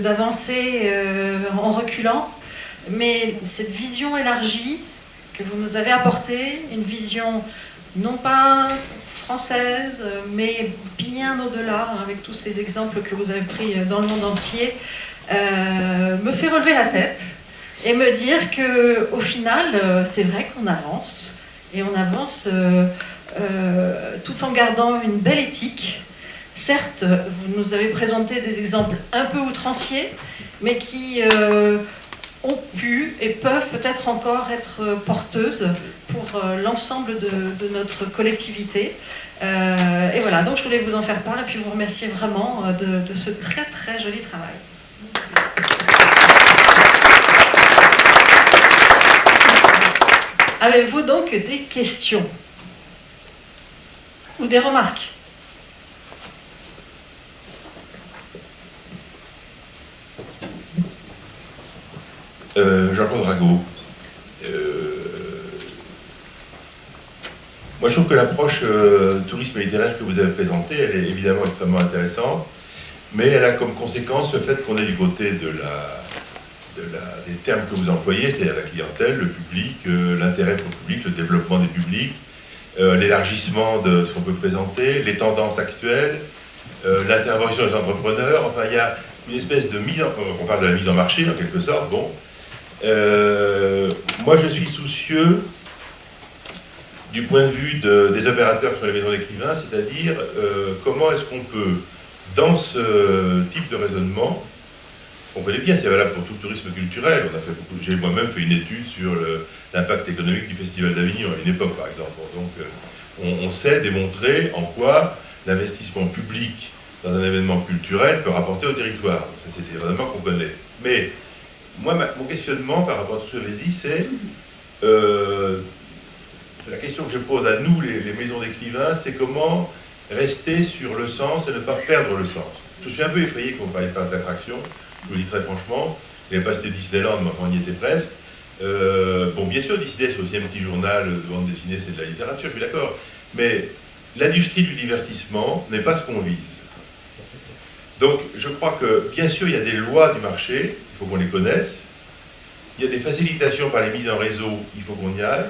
d'avancer en reculant. Mais cette vision élargie que vous nous avez apportée, une vision non pas française, mais bien au-delà, avec tous ces exemples que vous avez pris dans le monde entier, me fait relever la tête et me dire qu'au final, c'est vrai qu'on avance, et on avance tout en gardant une belle éthique. Certes, vous nous avez présenté des exemples un peu outranciers, mais qui ont pu et peuvent peut-être encore être porteuses pour l'ensemble de notre collectivité. Et voilà, donc je voulais vous en faire part et puis vous remercier vraiment de ce très très joli travail. Avez-vous donc des questions ou des remarques? Jean-Claude Rago. Moi, je trouve que l'approche tourisme littéraire que vous avez présentée, elle est évidemment extrêmement intéressante, mais elle a comme conséquence le fait qu'on est du côté des termes que vous employez, c'est-à-dire la clientèle, le public, l'intérêt pour le public, le développement des publics, l'élargissement de ce qu'on peut présenter, les tendances actuelles, l'intervention des entrepreneurs. Enfin, il y a une espèce de on parle de la mise en marché en quelque sorte. Bon, moi je suis soucieux du point de vue des opérateurs sur les maisons d'écrivains, c'est-à-dire comment est-ce qu'on peut, dans ce type de raisonnement, on connaît bien, c'est valable pour tout le tourisme culturel, j'ai moi-même fait une étude sur l'impact économique du Festival d'Avignon à une époque par exemple. Donc on sait démontrer en quoi l'investissement public dans un événement culturel peut rapporter au territoire. Donc, ça c'est des raisonnements qu'on connaît. Mais moi, mon questionnement par rapport à tout ce que vous avez dit, c'est la question que je pose à nous, les maisons d'écrivains, c'est comment rester sur le sens et ne pas perdre le sens. Je suis un peu effrayé qu'on ne parle pas d'attraction, je vous le dis très franchement. Il n'y a pas cité Disneyland, mais on y était presque. Bon, bien sûr, Disney, c'est aussi un petit journal de bande dessinée, c'est de la littérature, je suis d'accord. Mais l'industrie du divertissement n'est pas ce qu'on vise. Donc, je crois que, bien sûr, il y a des lois du marché, il faut qu'on les connaisse. Il y a des facilitations par les mises en réseau, il faut qu'on y aille.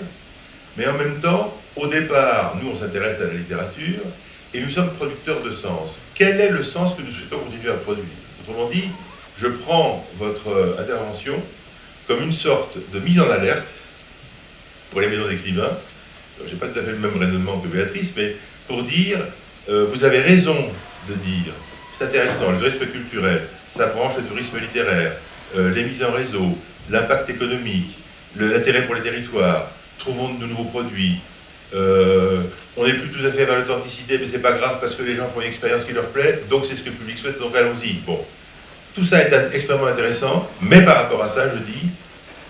Mais en même temps, au départ, nous, on s'intéresse à la littérature, et nous sommes producteurs de sens. Quel est le sens que nous souhaitons continuer à produire? Autrement dit, je prends votre intervention comme une sorte de mise en alerte pour les maisons d'écrivains. Je n'ai pas tout à fait le même raisonnement que Béatrice, mais pour dire, vous avez raison de dire, c'est intéressant, le tourisme culturel, ça branche le tourisme littéraire, les mises en réseau, l'impact économique, l'intérêt pour les territoires, trouvons de nouveaux produits. On n'est plus tout à fait vers l'authenticité, mais c'est pas grave parce que les gens font une expérience qui leur plaît, donc c'est ce que le public souhaite, donc allons-y. Bon, tout ça est extrêmement intéressant, mais par rapport à ça, je dis,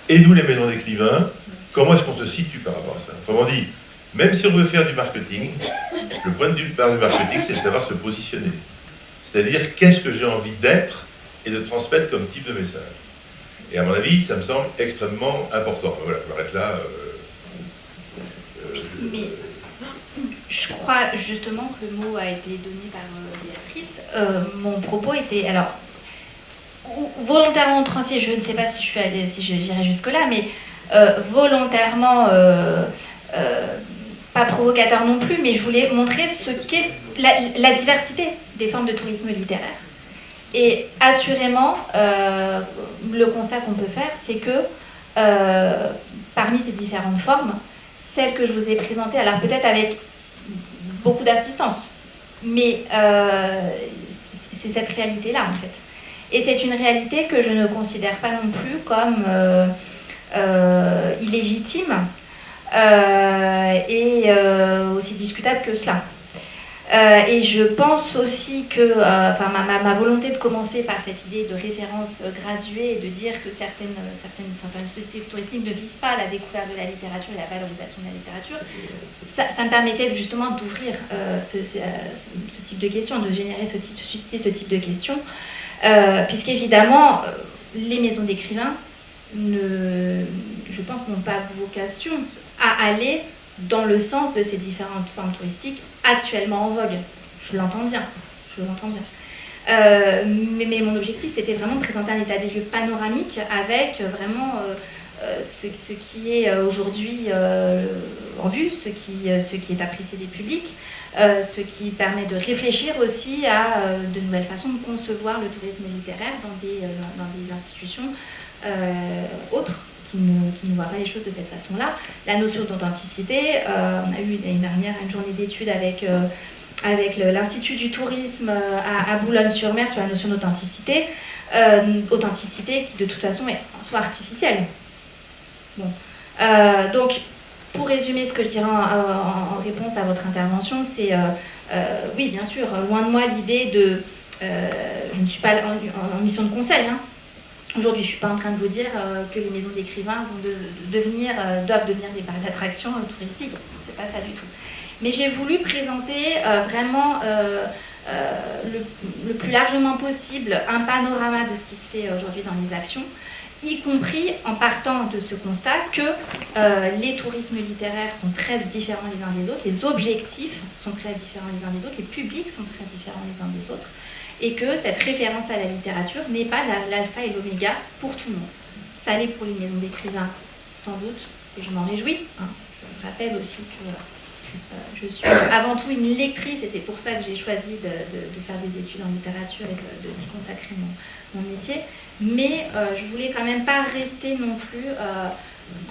et nous les maisons d'écrivains, comment est-ce qu'on se situe par rapport à ça? Autrement dit, même si on veut faire du marketing, le point de vue du marketing, c'est de savoir se positionner. C'est-à-dire, qu'est-ce que j'ai envie d'être et de transmettre comme type de message. Et à mon avis, ça me semble extrêmement important. Voilà, je m'arrête là. Mais je crois justement que le mot a été donné par Béatrice. Mon propos était, alors, volontairement outrancier, je ne sais pas si j'irai jusque-là, mais volontairement, pas provocateur non plus, mais je voulais montrer ce qu'est la diversité des formes de tourisme littéraire. Et assurément, le constat qu'on peut faire, c'est que parmi ces différentes formes, celle que je vous ai présentée, alors peut-être avec beaucoup d'assistance, mais c'est cette réalité-là en fait. Et c'est une réalité que je ne considère pas non plus comme illégitime et aussi discutable que cela. Et je pense aussi que ma volonté de commencer par cette idée de référence graduée et de dire que certains dispositifs touristiques ne visent pas la découverte de la littérature et la valorisation de la littérature, ça me permettait justement d'ouvrir ce type de questions, de susciter ce type de questions, puisqu'évidemment, les maisons d'écrivains, je pense, n'ont pas vocation à aller dans le sens de ces différentes formes touristiques actuellement en vogue. Je l'entends bien. Mais mon objectif, c'était vraiment de présenter un état des lieux panoramique avec vraiment ce qui est aujourd'hui en vue, ce qui est apprécié des publics, ce qui permet de réfléchir aussi à de nouvelles façons de concevoir le tourisme littéraire dans des institutions autres qui ne voient pas les choses de cette façon-là. La notion d'authenticité, on a eu l'année dernière une journée d'études avec l'Institut du tourisme à Boulogne-sur-Mer sur la notion d'authenticité, authenticité qui de toute façon est en soi artificielle. Bon. Donc, pour résumer ce que je dirais en réponse à votre intervention, c'est oui, bien sûr, loin de moi l'idée de... je ne suis pas en mission de conseil, hein. Aujourd'hui, je ne suis pas en train de vous dire que les maisons d'écrivains doivent devenir des parcs d'attractions touristiques. Ce n'est pas ça du tout. Mais j'ai voulu présenter vraiment le plus largement possible un panorama de ce qui se fait aujourd'hui dans les actions, y compris en partant de ce constat que les tourismes littéraires sont très différents les uns des autres, les objectifs sont très différents les uns des autres, les publics sont très différents les uns des autres, et que cette référence à la littérature n'est pas l'alpha et l'oméga pour tout le monde. Ça l'est pour les maisons d'écrivains, sans doute, et je m'en réjouis. Hein. Je rappelle aussi que je suis avant tout une lectrice, et c'est pour ça que j'ai choisi de faire des études en littérature et d'y consacrer mon métier. Mais je voulais quand même pas rester non plus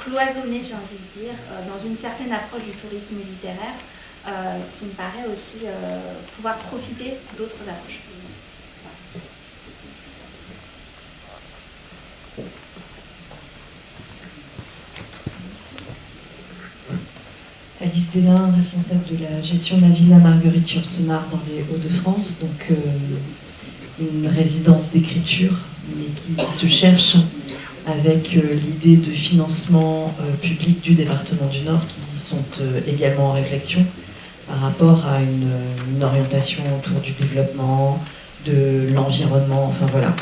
cloisonnée, j'ai envie de dire, dans une certaine approche du tourisme littéraire, qui me paraît aussi pouvoir profiter d'autres approches. Alice Délin, responsable de la gestion de la Villa Marguerite-Yourcenar dans les Hauts-de-France, donc une résidence d'écriture, mais qui se cherche avec l'idée de financement public du département du Nord, qui sont également en réflexion par rapport à une orientation autour du développement, de l'environnement, enfin voilà.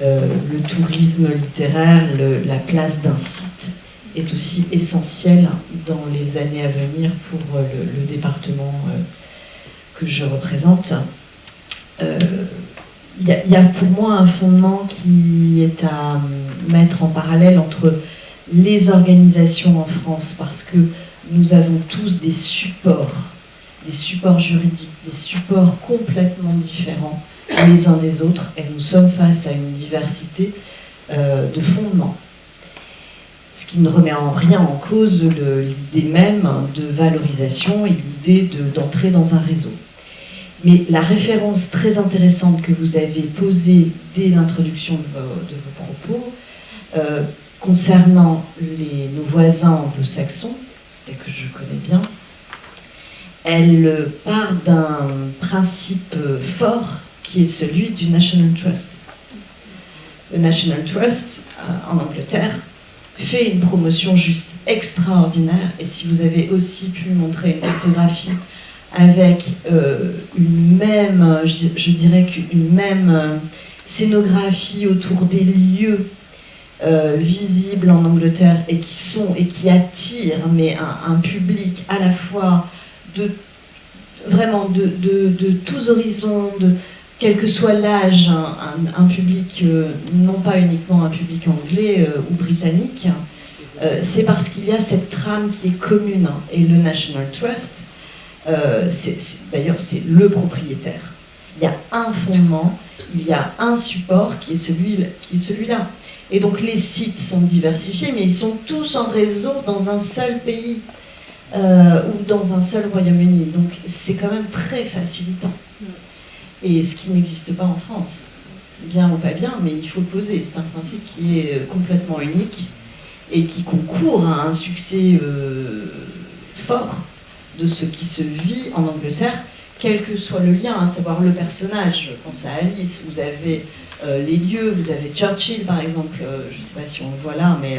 Le tourisme littéraire, la place d'un site est aussi essentielle dans les années à venir pour le département que je représente. Il y a pour moi un fondement qui est à mettre en parallèle entre les organisations en France, parce que nous avons tous des supports juridiques, des supports complètement différents les uns des autres, et nous sommes face à une diversité de fondements. Ce qui ne remet en rien en cause l'idée même de valorisation et l'idée d'entrer dans un réseau. Mais la référence très intéressante que vous avez posée dès l'introduction de vos propos, concernant nos voisins anglo-saxons, et que je connais bien, elle part d'un principe fort qui est celui du National Trust. Le National Trust, en Angleterre, fait une promotion juste extraordinaire, et si vous avez aussi pu montrer une cartographie avec une même, je dirais qu'une même scénographie autour des lieux visibles en Angleterre et qui attirent mais un public à la fois de tous horizons, quel que soit l'âge, un public, non pas uniquement un public anglais ou britannique, c'est parce qu'il y a cette trame qui est commune. Et le National Trust, d'ailleurs, c'est le propriétaire. Il y a un fondement, il y a un support qui est celui-là. Et donc les sites sont diversifiés, mais ils sont tous en réseau dans un seul pays ou dans un seul Royaume-Uni. Donc c'est quand même très facilitant. Et ce qui n'existe pas en France. Bien ou pas bien, mais il faut le poser. C'est un principe qui est complètement unique et qui concourt à un succès fort de ce qui se vit en Angleterre, quel que soit le lien, à savoir le personnage. Je pense à Alice, vous avez les lieux, vous avez Churchill par exemple, je ne sais pas si on le voit là, mais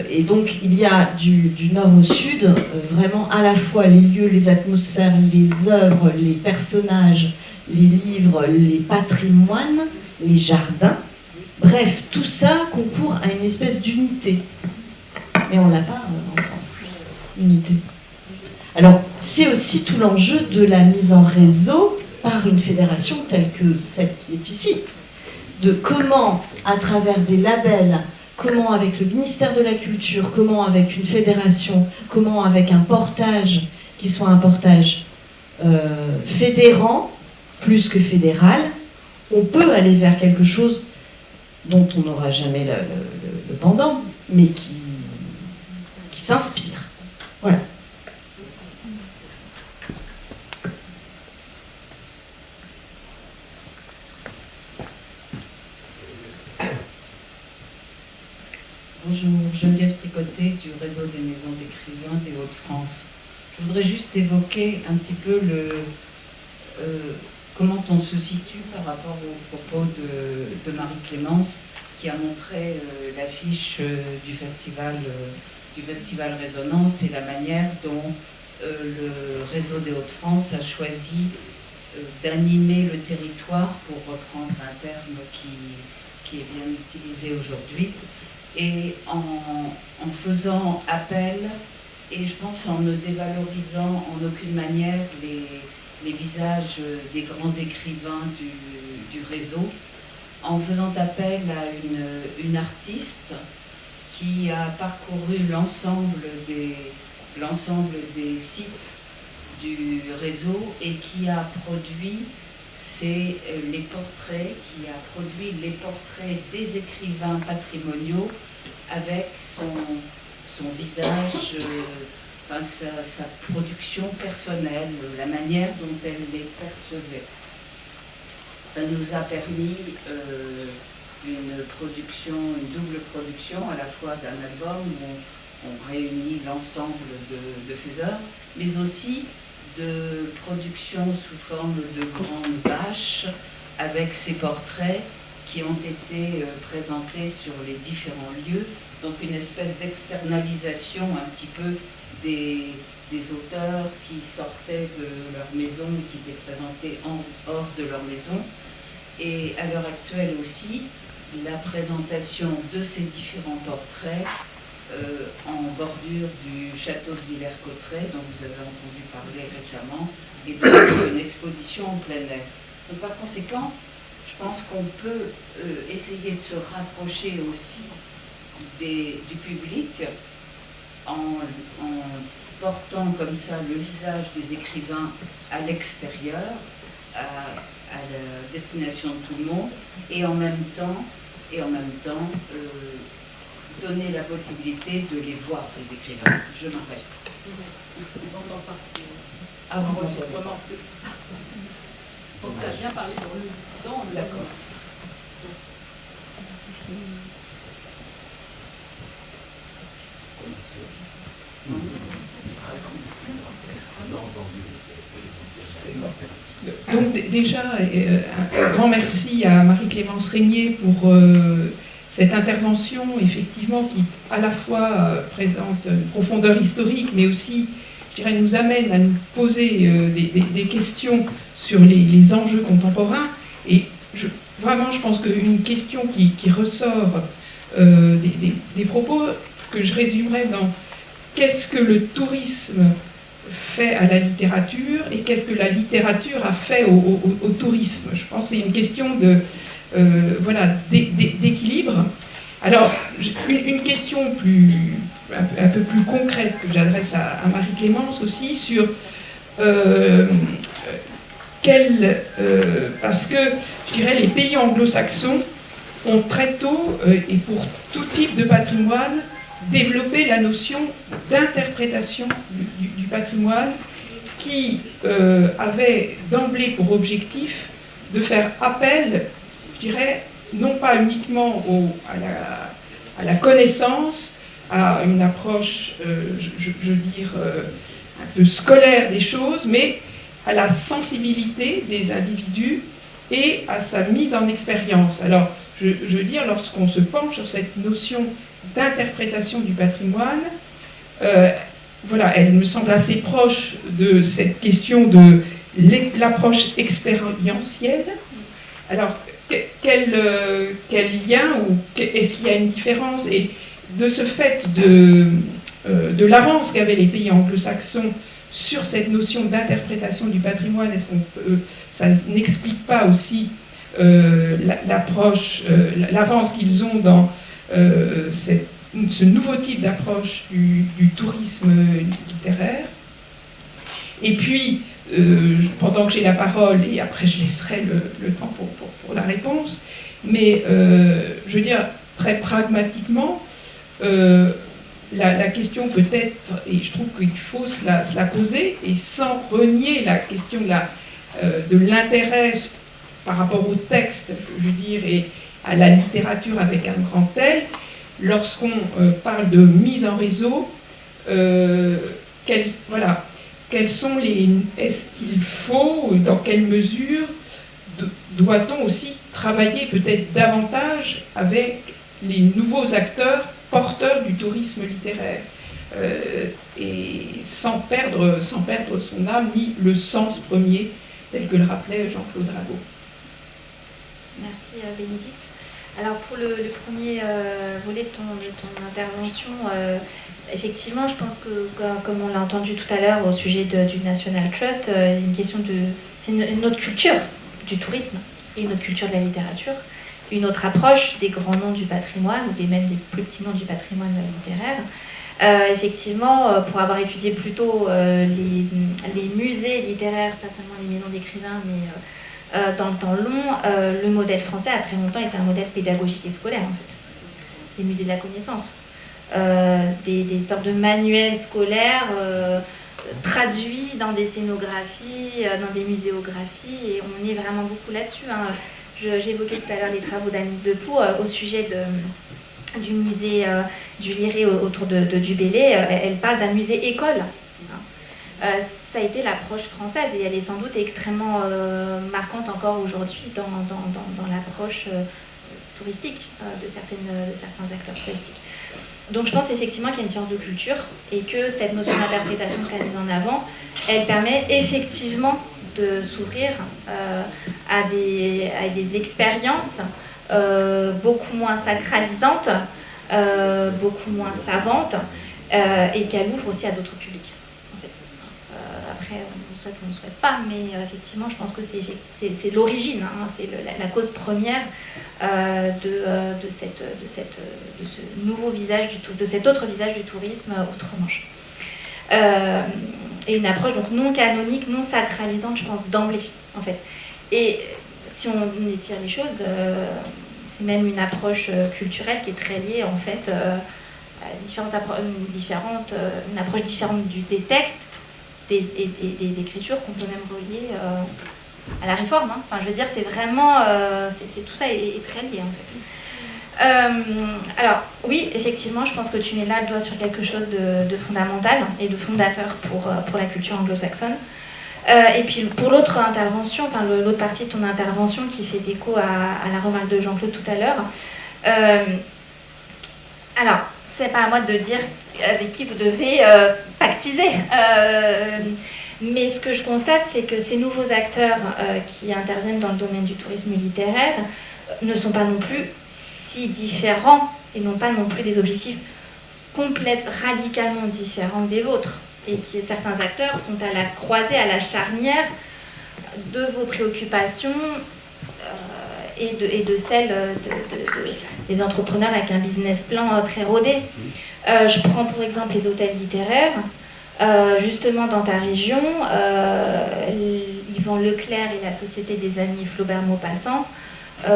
et donc il y a du nord au sud, vraiment à la fois les lieux, les atmosphères, les œuvres, les personnages, les livres, les patrimoines, les jardins, bref, tout ça concourt à une espèce d'unité. Mais on ne l'a pas en France, unité. Alors, c'est aussi tout l'enjeu de la mise en réseau par une fédération telle que celle qui est ici. De comment, à travers des labels, comment avec le ministère de la Culture, comment avec une fédération, comment avec un portage qui soit un portage fédérant, plus que fédéral, on peut aller vers quelque chose dont on n'aura jamais le pendant, mais qui s'inspire. Voilà. Bonjour, Geneviève Tricoté du réseau des maisons d'écrivains des Hauts-de-France. Je voudrais juste évoquer un petit peu comment on se situe par rapport aux propos de Marie-Clémence qui a montré l'affiche du festival Résonance et la manière dont le réseau des Hauts-de-France a choisi d'animer le territoire, pour reprendre un terme qui est bien utilisé aujourd'hui, et en faisant appel, et je pense en ne dévalorisant en aucune manière les visages des grands écrivains du réseau, en faisant appel à une artiste qui a parcouru l'ensemble des sites du réseau et qui a produit les portraits, des écrivains patrimoniaux avec son visage, sa production personnelle, la manière dont elle les percevait. Ça nous a permis une double production, à la fois d'un album où on réunit l'ensemble de ses œuvres, mais aussi de production sous forme de grandes bâches avec ses portraits qui ont été présentés sur les différents lieux, donc une espèce d'externalisation un petit peu des auteurs qui sortaient de leur maison et qui étaient présentés hors de leur maison. Et à l'heure actuelle aussi, la présentation de ces différents portraits en bordure du château de Villers-Cotterêts, dont vous avez entendu parler récemment, et donc une exposition en plein air. Donc, par conséquent, je pense qu'on peut essayer de se rapprocher aussi du public en portant comme ça le visage des écrivains à l'extérieur, à la destination de tout le monde, et en même temps donner la possibilité de les voir, ces écrivains. Je m'arrête. On entend pas. Vous Enregistrement, c'est pour ça. Donc ça a bien parlé dans le D'accord. Donc déjà, un grand merci à Marie-Clémence Régnier pour cette intervention, effectivement, qui à la fois présente une profondeur historique, mais aussi, je dirais, nous amène à nous poser des questions sur les enjeux contemporains. Et vraiment, je pense qu'une question qui ressort des propos que je résumerai dans qu'est-ce que le tourisme fait à la littérature et qu'est-ce que la littérature a fait au tourisme. Je pense que c'est une question d'équilibre. Alors, une question un peu plus concrète que j'adresse à Marie-Clémence aussi sur parce que, je dirais, les pays anglo-saxons ont très tôt, et pour tout type de patrimoine, développé la notion d'interprétation du patrimoine qui avait d'emblée pour objectif de faire appel, je dirais, non pas uniquement à la connaissance, à une approche, je veux dire, un peu scolaire des choses, mais à la sensibilité des individus et à sa mise en expérience. Alors, je veux dire, lorsqu'on se penche sur cette notion d'interprétation du patrimoine, elle me semble assez proche de cette question de l'approche expérientielle. Alors, quel lien ou est-ce qu'il y a une différence? Et de ce fait de l'avance qu'avaient les pays anglo-saxons sur cette notion d'interprétation du patrimoine, est-ce ça n'explique pas aussi l'avance qu'ils ont dans ce nouveau type d'approche du tourisme littéraire? Et puis, pendant que j'ai la parole, et après je laisserai le temps pour la réponse, mais je veux dire, très pragmatiquement, la question peut-être, et je trouve qu'il faut se la poser, et sans renier la question de l'intérêt par rapport au texte, je veux dire, et à la littérature avec un grand L, lorsqu'on parle de mise en réseau, quels sont est-ce qu'il faut, dans quelle mesure doit-on aussi travailler peut-être davantage avec les nouveaux acteurs porteurs du tourisme littéraire, et sans perdre son âme ni le sens premier, tel que le rappelait Jean-Claude Rago. Merci Bénédicte. Alors pour le premier volet de ton intervention, effectivement, je pense que, comme on l'a entendu tout à l'heure au sujet du National Trust, c'est une autre culture du tourisme et une autre culture de la littérature, une autre approche des grands noms du patrimoine ou même des plus petits noms du patrimoine littéraire. Effectivement, pour avoir étudié plutôt les musées littéraires, pas seulement les maisons d'écrivains, mais dans le temps long, le modèle français a très longtemps été un modèle pédagogique et scolaire, en fait. Les musées de la connaissance. Des sortes de manuels scolaires traduits dans des scénographies, dans des muséographies, et on est vraiment beaucoup là-dessus. J'évoquais tout à l'heure les travaux d'Anis Depoux au sujet du musée du Liré autour du Bellay. Elle parle d'un musée école. Ça a été l'approche française et elle est sans doute extrêmement marquante encore aujourd'hui dans l'approche touristique de certains acteurs touristiques. Donc je pense effectivement qu'il y a une différence de culture et que cette notion d'interprétation que tu as mise en avant, elle permet effectivement de s'ouvrir à des expériences beaucoup moins sacralisantes, beaucoup moins savantes, et qu'elle ouvre aussi à d'autres publics. Après, on le souhaite ou on ne le souhaite pas, mais effectivement, je pense que c'est l'origine, c'est la cause première de ce nouveau visage, de cet autre visage du tourisme outre-Manche. Et une approche donc non canonique, non sacralisante, je pense, d'emblée, en fait. Et si on étire les choses, c'est même une approche culturelle qui est très liée, en fait, à une approche différente des textes, des écritures qu'on peut même relier à la réforme. Enfin, je veux dire, c'est vraiment... tout ça est très lié, en fait. Alors, oui, effectivement, je pense que tu mets là le doigt sur quelque chose de fondamental et de fondateur pour la culture anglo-saxonne. Et puis pour l'autre intervention, enfin l'autre partie de ton intervention qui fait écho à la remarque de Jean-Claude tout à l'heure, alors c'est pas à moi de dire avec qui vous devez pactiser, mais ce que je constate, c'est que ces nouveaux acteurs qui interviennent dans le domaine du tourisme littéraire ne sont pas non plus si différents et n'ont pas non plus des objectifs radicalement différents des vôtres. Et que certains acteurs sont à la croisée, à la charnière de vos préoccupations et de celles des entrepreneurs avec un business plan très rodé. Je prends pour exemple les hôtels littéraires. Justement dans ta région, Yvan Leclerc et la Société des Amis Flaubert-Maupassant a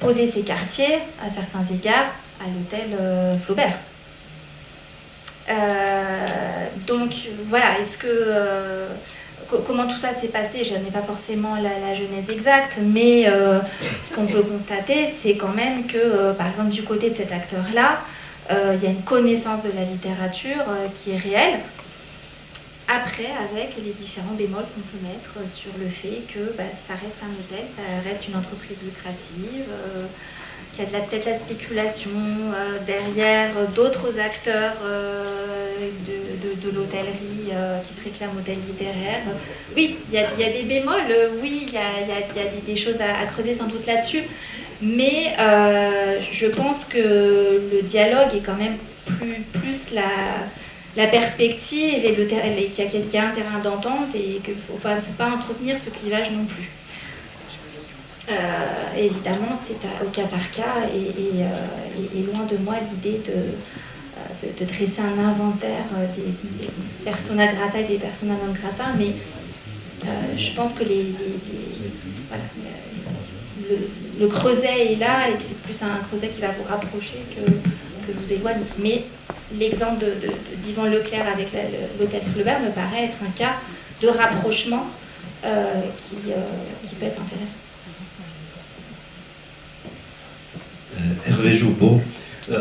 posé ses quartiers, à certains égards, à l'hôtel Flaubert. Donc voilà, est-ce que comment tout ça s'est passé, je n'ai pas forcément la genèse exacte, mais ce qu'on peut constater, c'est quand même que, par exemple, du côté de cet acteur-là, il y a une connaissance de la littérature qui est réelle. Après, avec les différents bémols qu'on peut mettre sur le fait que ça reste un hôtel, ça reste une entreprise lucrative, qu'il y a peut-être la spéculation derrière d'autres acteurs de l'hôtellerie qui se réclament hôtel littéraire. Oui, il y a des bémols, oui, il y a des choses à creuser sans doute là-dessus, mais je pense que le dialogue est quand même plus la perspective et qu'il y a un terrain d'entente et qu'il ne faut pas entretenir ce clivage non plus. Évidemment, c'est au cas par cas et loin de moi l'idée de dresser un inventaire des persona grata et des persona non grata, mais je pense que le creuset est là et que c'est plus un creuset qui va vous rapprocher que vous éloigne. Mais l'exemple d'Yvan Leclerc avec l'hôtel Flaubert me paraît être un cas de rapprochement qui peut être intéressant. Hervé Joubeau,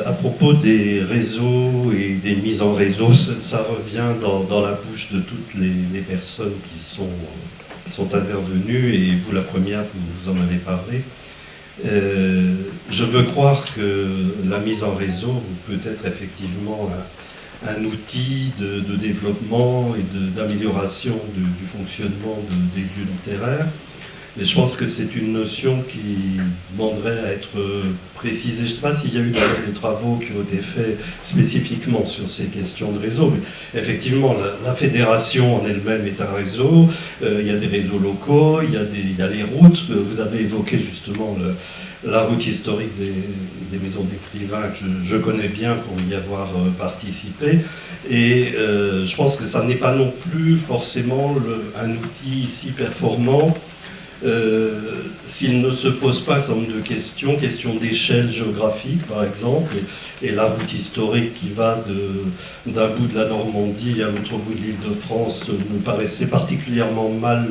à propos des réseaux et des mises en réseau, ça revient dans la bouche de toutes les personnes qui sont intervenues, et vous la première, vous en avez parlé. Je veux croire que la mise en réseau peut être effectivement un outil de développement et d'amélioration du fonctionnement des lieux littéraires. Mais je pense que c'est une notion qui demanderait à être précisée. Je ne sais pas s'il y a eu des travaux qui ont été faits spécifiquement sur ces questions de réseau, mais effectivement, la fédération en elle-même est un réseau. Il y a des réseaux locaux, il y a les routes. Vous avez évoqué justement la route historique des maisons d'écrivains que je connais bien pour y avoir participé. Et je pense que ça n'est pas non plus forcément un outil si performant s'il ne se pose pas un certain nombre de questions d'échelle géographique par exemple, et la route historique qui va d'un bout de la Normandie à l'autre bout de l'Île-de-France me paraissait particulièrement mal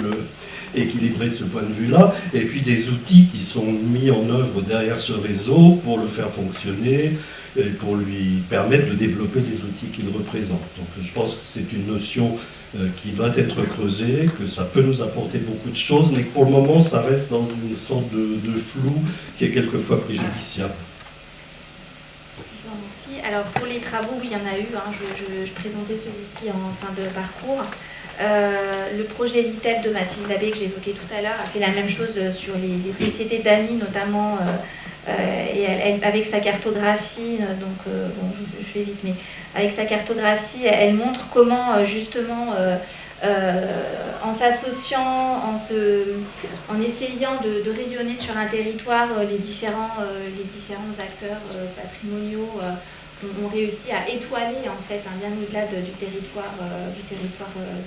équilibré de ce point de vue-là, et puis des outils qui sont mis en œuvre derrière ce réseau pour le faire fonctionner, et pour lui permettre de développer les outils qu'il représente. Donc je pense que c'est une notion qui doit être creusée, que ça peut nous apporter beaucoup de choses, mais que pour le moment ça reste dans une sorte de flou qui est quelquefois préjudiciable. Je vous remercie. Alors pour les travaux, oui, il y en a eu. Je présentais celui-ci en fin de parcours. Le projet LITEP de Mathilde Labbé que j'évoquais tout à l'heure a fait la même chose sur les sociétés d'amis notamment, et elle, avec sa cartographie, donc je fais vite, mais avec sa cartographie, elle montre comment justement en s'associant, en essayant de rayonner sur un territoire, les différents acteurs patrimoniaux ont réussi à étoiler en fait un bien au-delà du territoire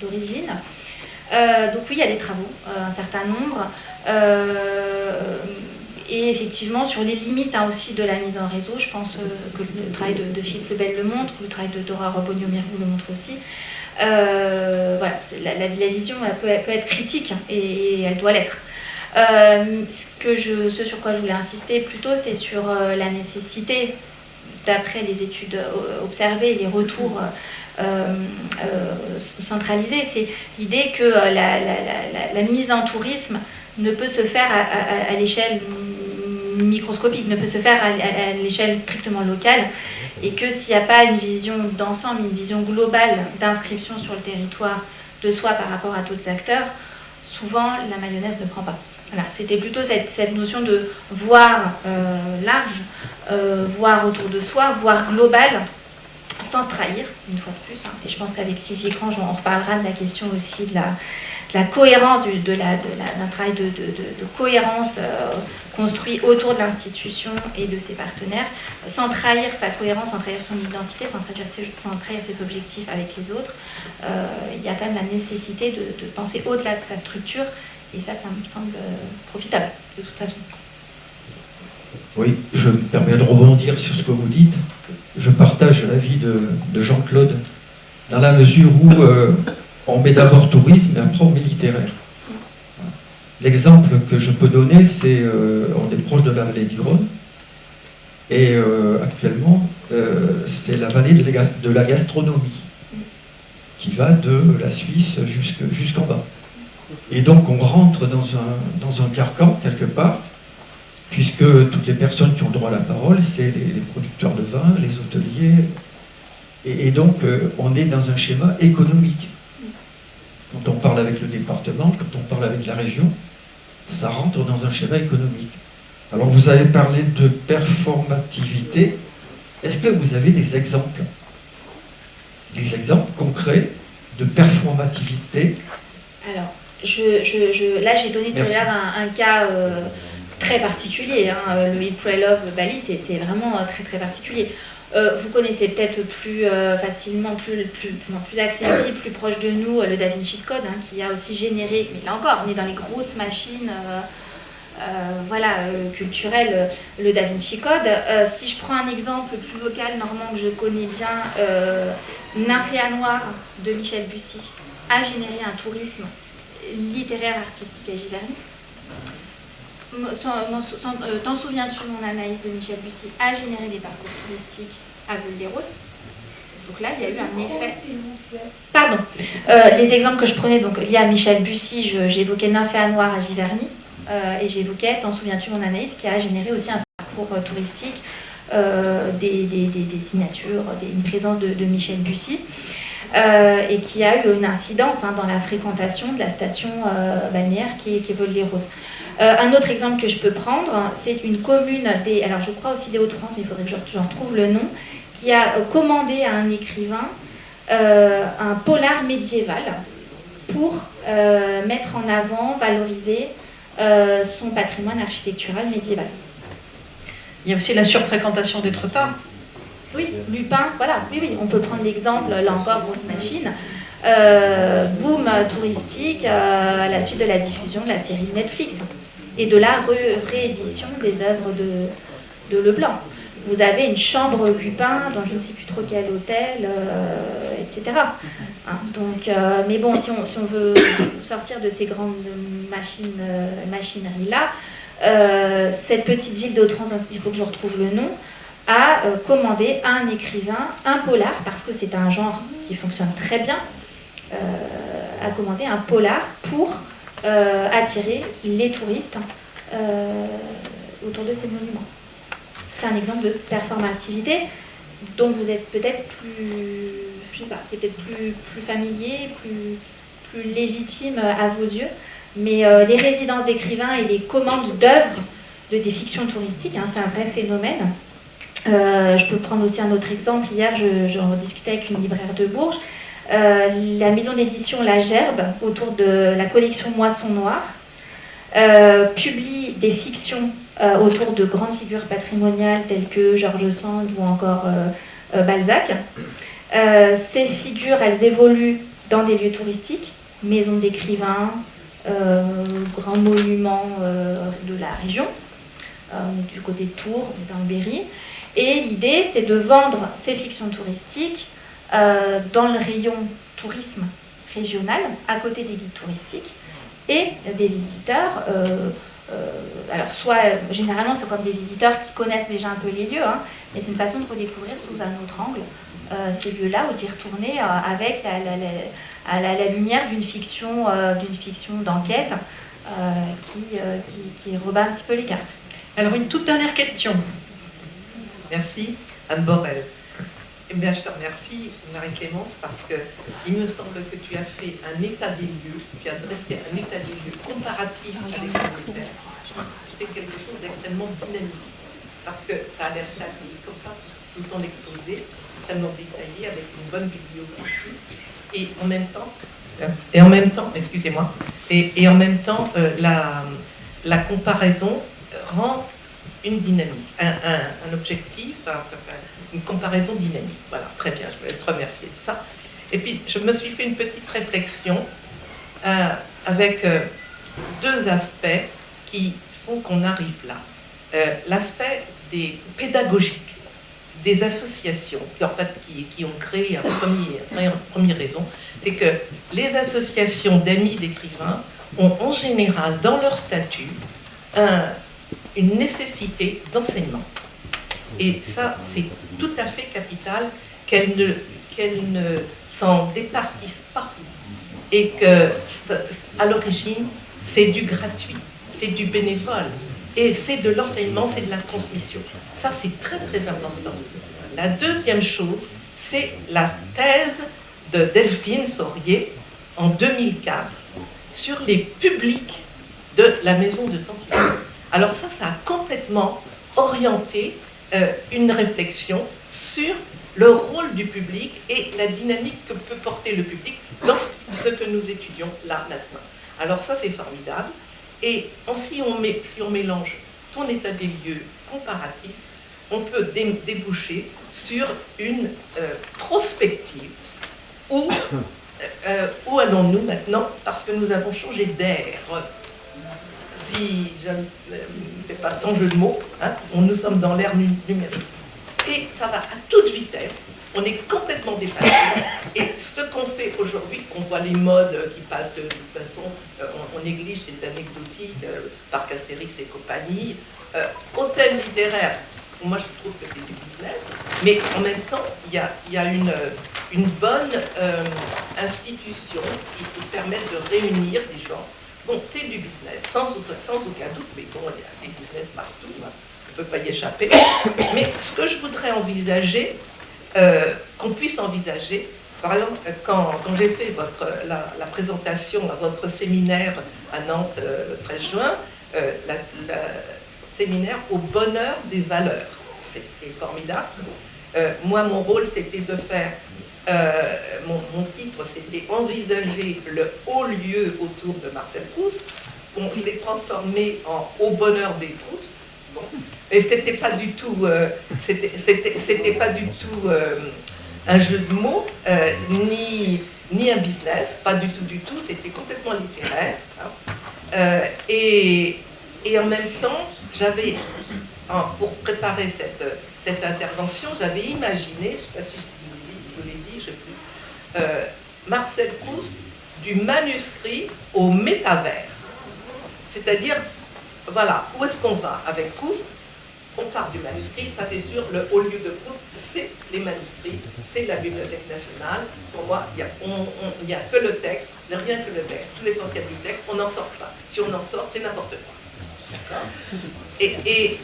d'origine. Donc oui, il y a des travaux, un certain nombre, et effectivement sur les limites aussi de la mise en réseau. Je pense que le travail de Philippe Lebel le montre, le travail de Dora Robogno-Mirvou le montre aussi. Voilà, la vision elle peut être critique et elle doit l'être. Ce sur quoi je voulais insister plutôt, c'est sur la nécessité d'après les études observées, les retours centralisés, c'est l'idée que la mise en tourisme ne peut se faire à l'échelle microscopique, ne peut se faire à l'échelle strictement locale, et que s'il n'y a pas une vision d'ensemble, une vision globale d'inscription sur le territoire de soi par rapport à d'autres acteurs, souvent la mayonnaise ne prend pas. Voilà, c'était plutôt cette notion de voir large, voir autour de soi, voir global, sans se trahir, une fois de plus. Et je pense qu'avec Sylvie Grange, on reparlera de la question aussi de la cohérence, d'un travail de cohérence construit autour de l'institution et de ses partenaires, sans trahir sa cohérence, sans trahir son identité, sans trahir ses objectifs avec les autres. Il y a quand même la nécessité de penser au-delà de sa structure, et ça me semble profitable, de toute façon. Oui, je me permets de rebondir sur ce que vous dites. Je partage l'avis de Jean-Claude, dans la mesure où on met d'abord tourisme et après on met littéraire. L'exemple que je peux donner, c'est on est proche de la vallée du Rhône, et actuellement, c'est la vallée de la gastronomie, qui va de la Suisse jusqu'en bas. Et donc on rentre dans un carcan, quelque part, puisque toutes les personnes qui ont droit à la parole, c'est les producteurs de vin, les hôteliers, et donc on est dans un schéma économique. Quand on parle avec le département, quand on parle avec la région, ça rentre dans un schéma économique. Alors vous avez parlé de performativité. Est-ce que vous avez des exemples concrets de performativité? Alors, là j'ai donné tout à l'heure un cas très particulier. Le Eat, Pray, Love Bali, c'est vraiment très très particulier. Vous connaissez peut-être plus facilement, plus accessible, plus proche de nous, le Da Vinci Code, qui a aussi généré, mais là encore, on est dans les grosses machines culturelles, le Da Vinci Code. Si je prends un exemple plus local, normand, que je connais bien, Nymphéa Noire de Michel Bussy a généré un tourisme littéraire artistique à Giverny. T'en souviens-tu, mon Anaïs de Michel Bussy a généré des parcours touristiques à Veules-les-Roses. Donc là, il y a eu un effet. Pardon. Les exemples que je prenais donc liés à Michel Bussy, j'évoquais Nymphéa Noire à Giverny, et j'évoquais T'en souviens-tu, mon Anaïs, qui a généré aussi un parcours touristique, des signatures, une présence de Michel Bussy. Et qui a eu une incidence dans la fréquentation de la station balnéaire qui est Veules-les-Roses. Un autre exemple que je peux prendre, c'est une commune, alors je crois aussi des Hauts-de-France, mais il faudrait que je retrouve le nom, qui a commandé à un écrivain un polar médiéval pour mettre en avant, valoriser son patrimoine architectural médiéval. Il y a aussi la surfréquentation d'Étretat. Oui, Lupin, voilà, oui, on peut prendre l'exemple, là encore, grosse machine, boom touristique à la suite de la diffusion de la série Netflix et de la réédition des œuvres de Leblanc. Vous avez une chambre Lupin dans je ne sais plus trop quel hôtel, etc. Donc, mais bon, si on veut sortir de ces grandes machineries-là, cette petite ville de Hauts-de-France, il faut que je retrouve le nom, a commandé à un écrivain un polar, parce que c'est un genre qui fonctionne très bien, a commandé un polar pour attirer les touristes autour de ces monuments. C'est un exemple de performativité dont vous êtes peut-être plus familier, plus légitime à vos yeux, mais les résidences d'écrivains et les commandes d'œuvres des fictions touristiques, c'est un vrai phénomène. Je peux prendre aussi un autre exemple. Hier, j'en discutais avec une libraire de Bourges. La maison d'édition La Gerbe, autour de la collection Moisson Noire, publie des fictions autour de grandes figures patrimoniales telles que George Sand ou encore Balzac. Ces figures, elles évoluent dans des lieux touristiques, maisons d'écrivains, grands monuments de la région. On est du côté de Tours, on est dans le Berry. Et l'idée, c'est de vendre ces fictions touristiques dans le rayon tourisme régional, à côté des guides touristiques, et des visiteurs alors soit généralement c'est comme des visiteurs qui connaissent déjà un peu les lieux, hein, mais c'est une façon de redécouvrir sous un autre angle ces lieux-là, ou d'y retourner avec à la lumière d'une fiction d'enquête qui rebat un petit peu les cartes. Alors une toute dernière question. Merci, Anne Borel. Eh bien, je te remercie, Marie-Clémence, parce que il me semble que tu as fait un état des lieux, tu as dressé un état des lieux comparatif avec l'Angleterre. Tu fais quelque chose d'extrêmement dynamique, parce que ça a l'air statique, comme ça, tout ton exposé, extrêmement détaillé, avec une bonne bibliographie, et en même temps, excusez-moi, et en même temps, la comparaison rend une dynamique, un objectif, une comparaison dynamique. Voilà, très bien, je voulais te remercier de ça. Et puis, je me suis fait une petite réflexion avec deux aspects qui font qu'on arrive là. L'aspect des pédagogiques, des associations qui ont créé une première raison, c'est que les associations d'amis d'écrivains ont en général dans leur statut une nécessité d'enseignement. Et ça, c'est tout à fait capital qu'elles ne s'en départissent pas. Et que, à l'origine, c'est du gratuit, c'est du bénévole. Et c'est de l'enseignement, c'est de la transmission. Ça, c'est très, très important. La deuxième chose, c'est la thèse de Delphine Saurier, en 2004, sur les publics de la maison de Tanquil. Alors ça a complètement orienté une réflexion sur le rôle du public et la dynamique que peut porter le public dans ce que nous étudions là maintenant. Alors ça, c'est formidable. Et si on mélange ton état des lieux comparatif, on peut déboucher sur une prospective. Où allons-nous maintenant? Parce que nous avons changé d'air. Si je ne fais pas tant jeu de mots, hein, nous sommes dans l'ère numérique. Et ça va à toute vitesse, on est complètement dépassé. Et ce qu'on fait aujourd'hui, on voit les modes qui passent de toute façon, on néglige, c'est anecdotique, Parc Astérix et compagnie. Hôtel littéraire, moi je trouve que c'est du business, mais en même temps, il y a une bonne institution qui permet de réunir des gens. Bon, c'est du business, sans aucun doute, mais bon, il y a des business partout, hein, on ne peut pas y échapper. Mais ce que je voudrais envisager, qu'on puisse envisager, par exemple, quand j'ai fait la présentation à votre séminaire à Nantes le 13 juin, le séminaire au bonheur des valeurs, c'est formidable. Moi, mon rôle, c'était de faire... mon titre, c'était envisager le haut lieu autour de Marcel Proust. Bon, je l'ai transformé en au bonheur des Proust. Bon. Et c'était pas du tout, c'était pas du tout un jeu de mots, ni un business, pas du tout. C'était complètement littéraire. Hein. Et en même temps, j'avais, pour préparer cette intervention, j'avais imaginé, je ne sais pas si je vous l'ai dit, je sais plus, Marcel Proust du manuscrit au métavers. C'est-à-dire, voilà, où est-ce qu'on va avec Proust? On part du manuscrit, ça c'est sûr, le haut lieu de Proust, c'est les manuscrits, c'est la Bibliothèque nationale. Pour moi, il n'y a que le texte, rien que le texte, tout l'essentiel du texte, on n'en sort pas. Si on en sort, c'est n'importe quoi. Et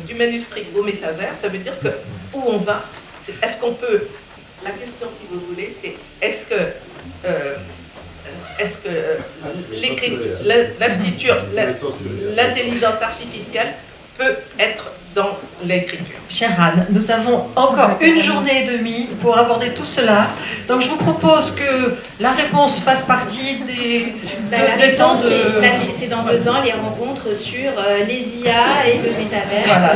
du manuscrit au métavers, ça veut dire que où on va, est-ce qu'on peut... La question, si vous voulez, c'est est-ce que l'intelligence artificielle peut être dans l'écriture? Chère Anne, nous avons encore une journée et demie pour aborder tout cela. Donc je vous propose que la réponse fasse partie des temps de... C'est dans 2 ans, les rencontres sur les IA et le métavers. Voilà.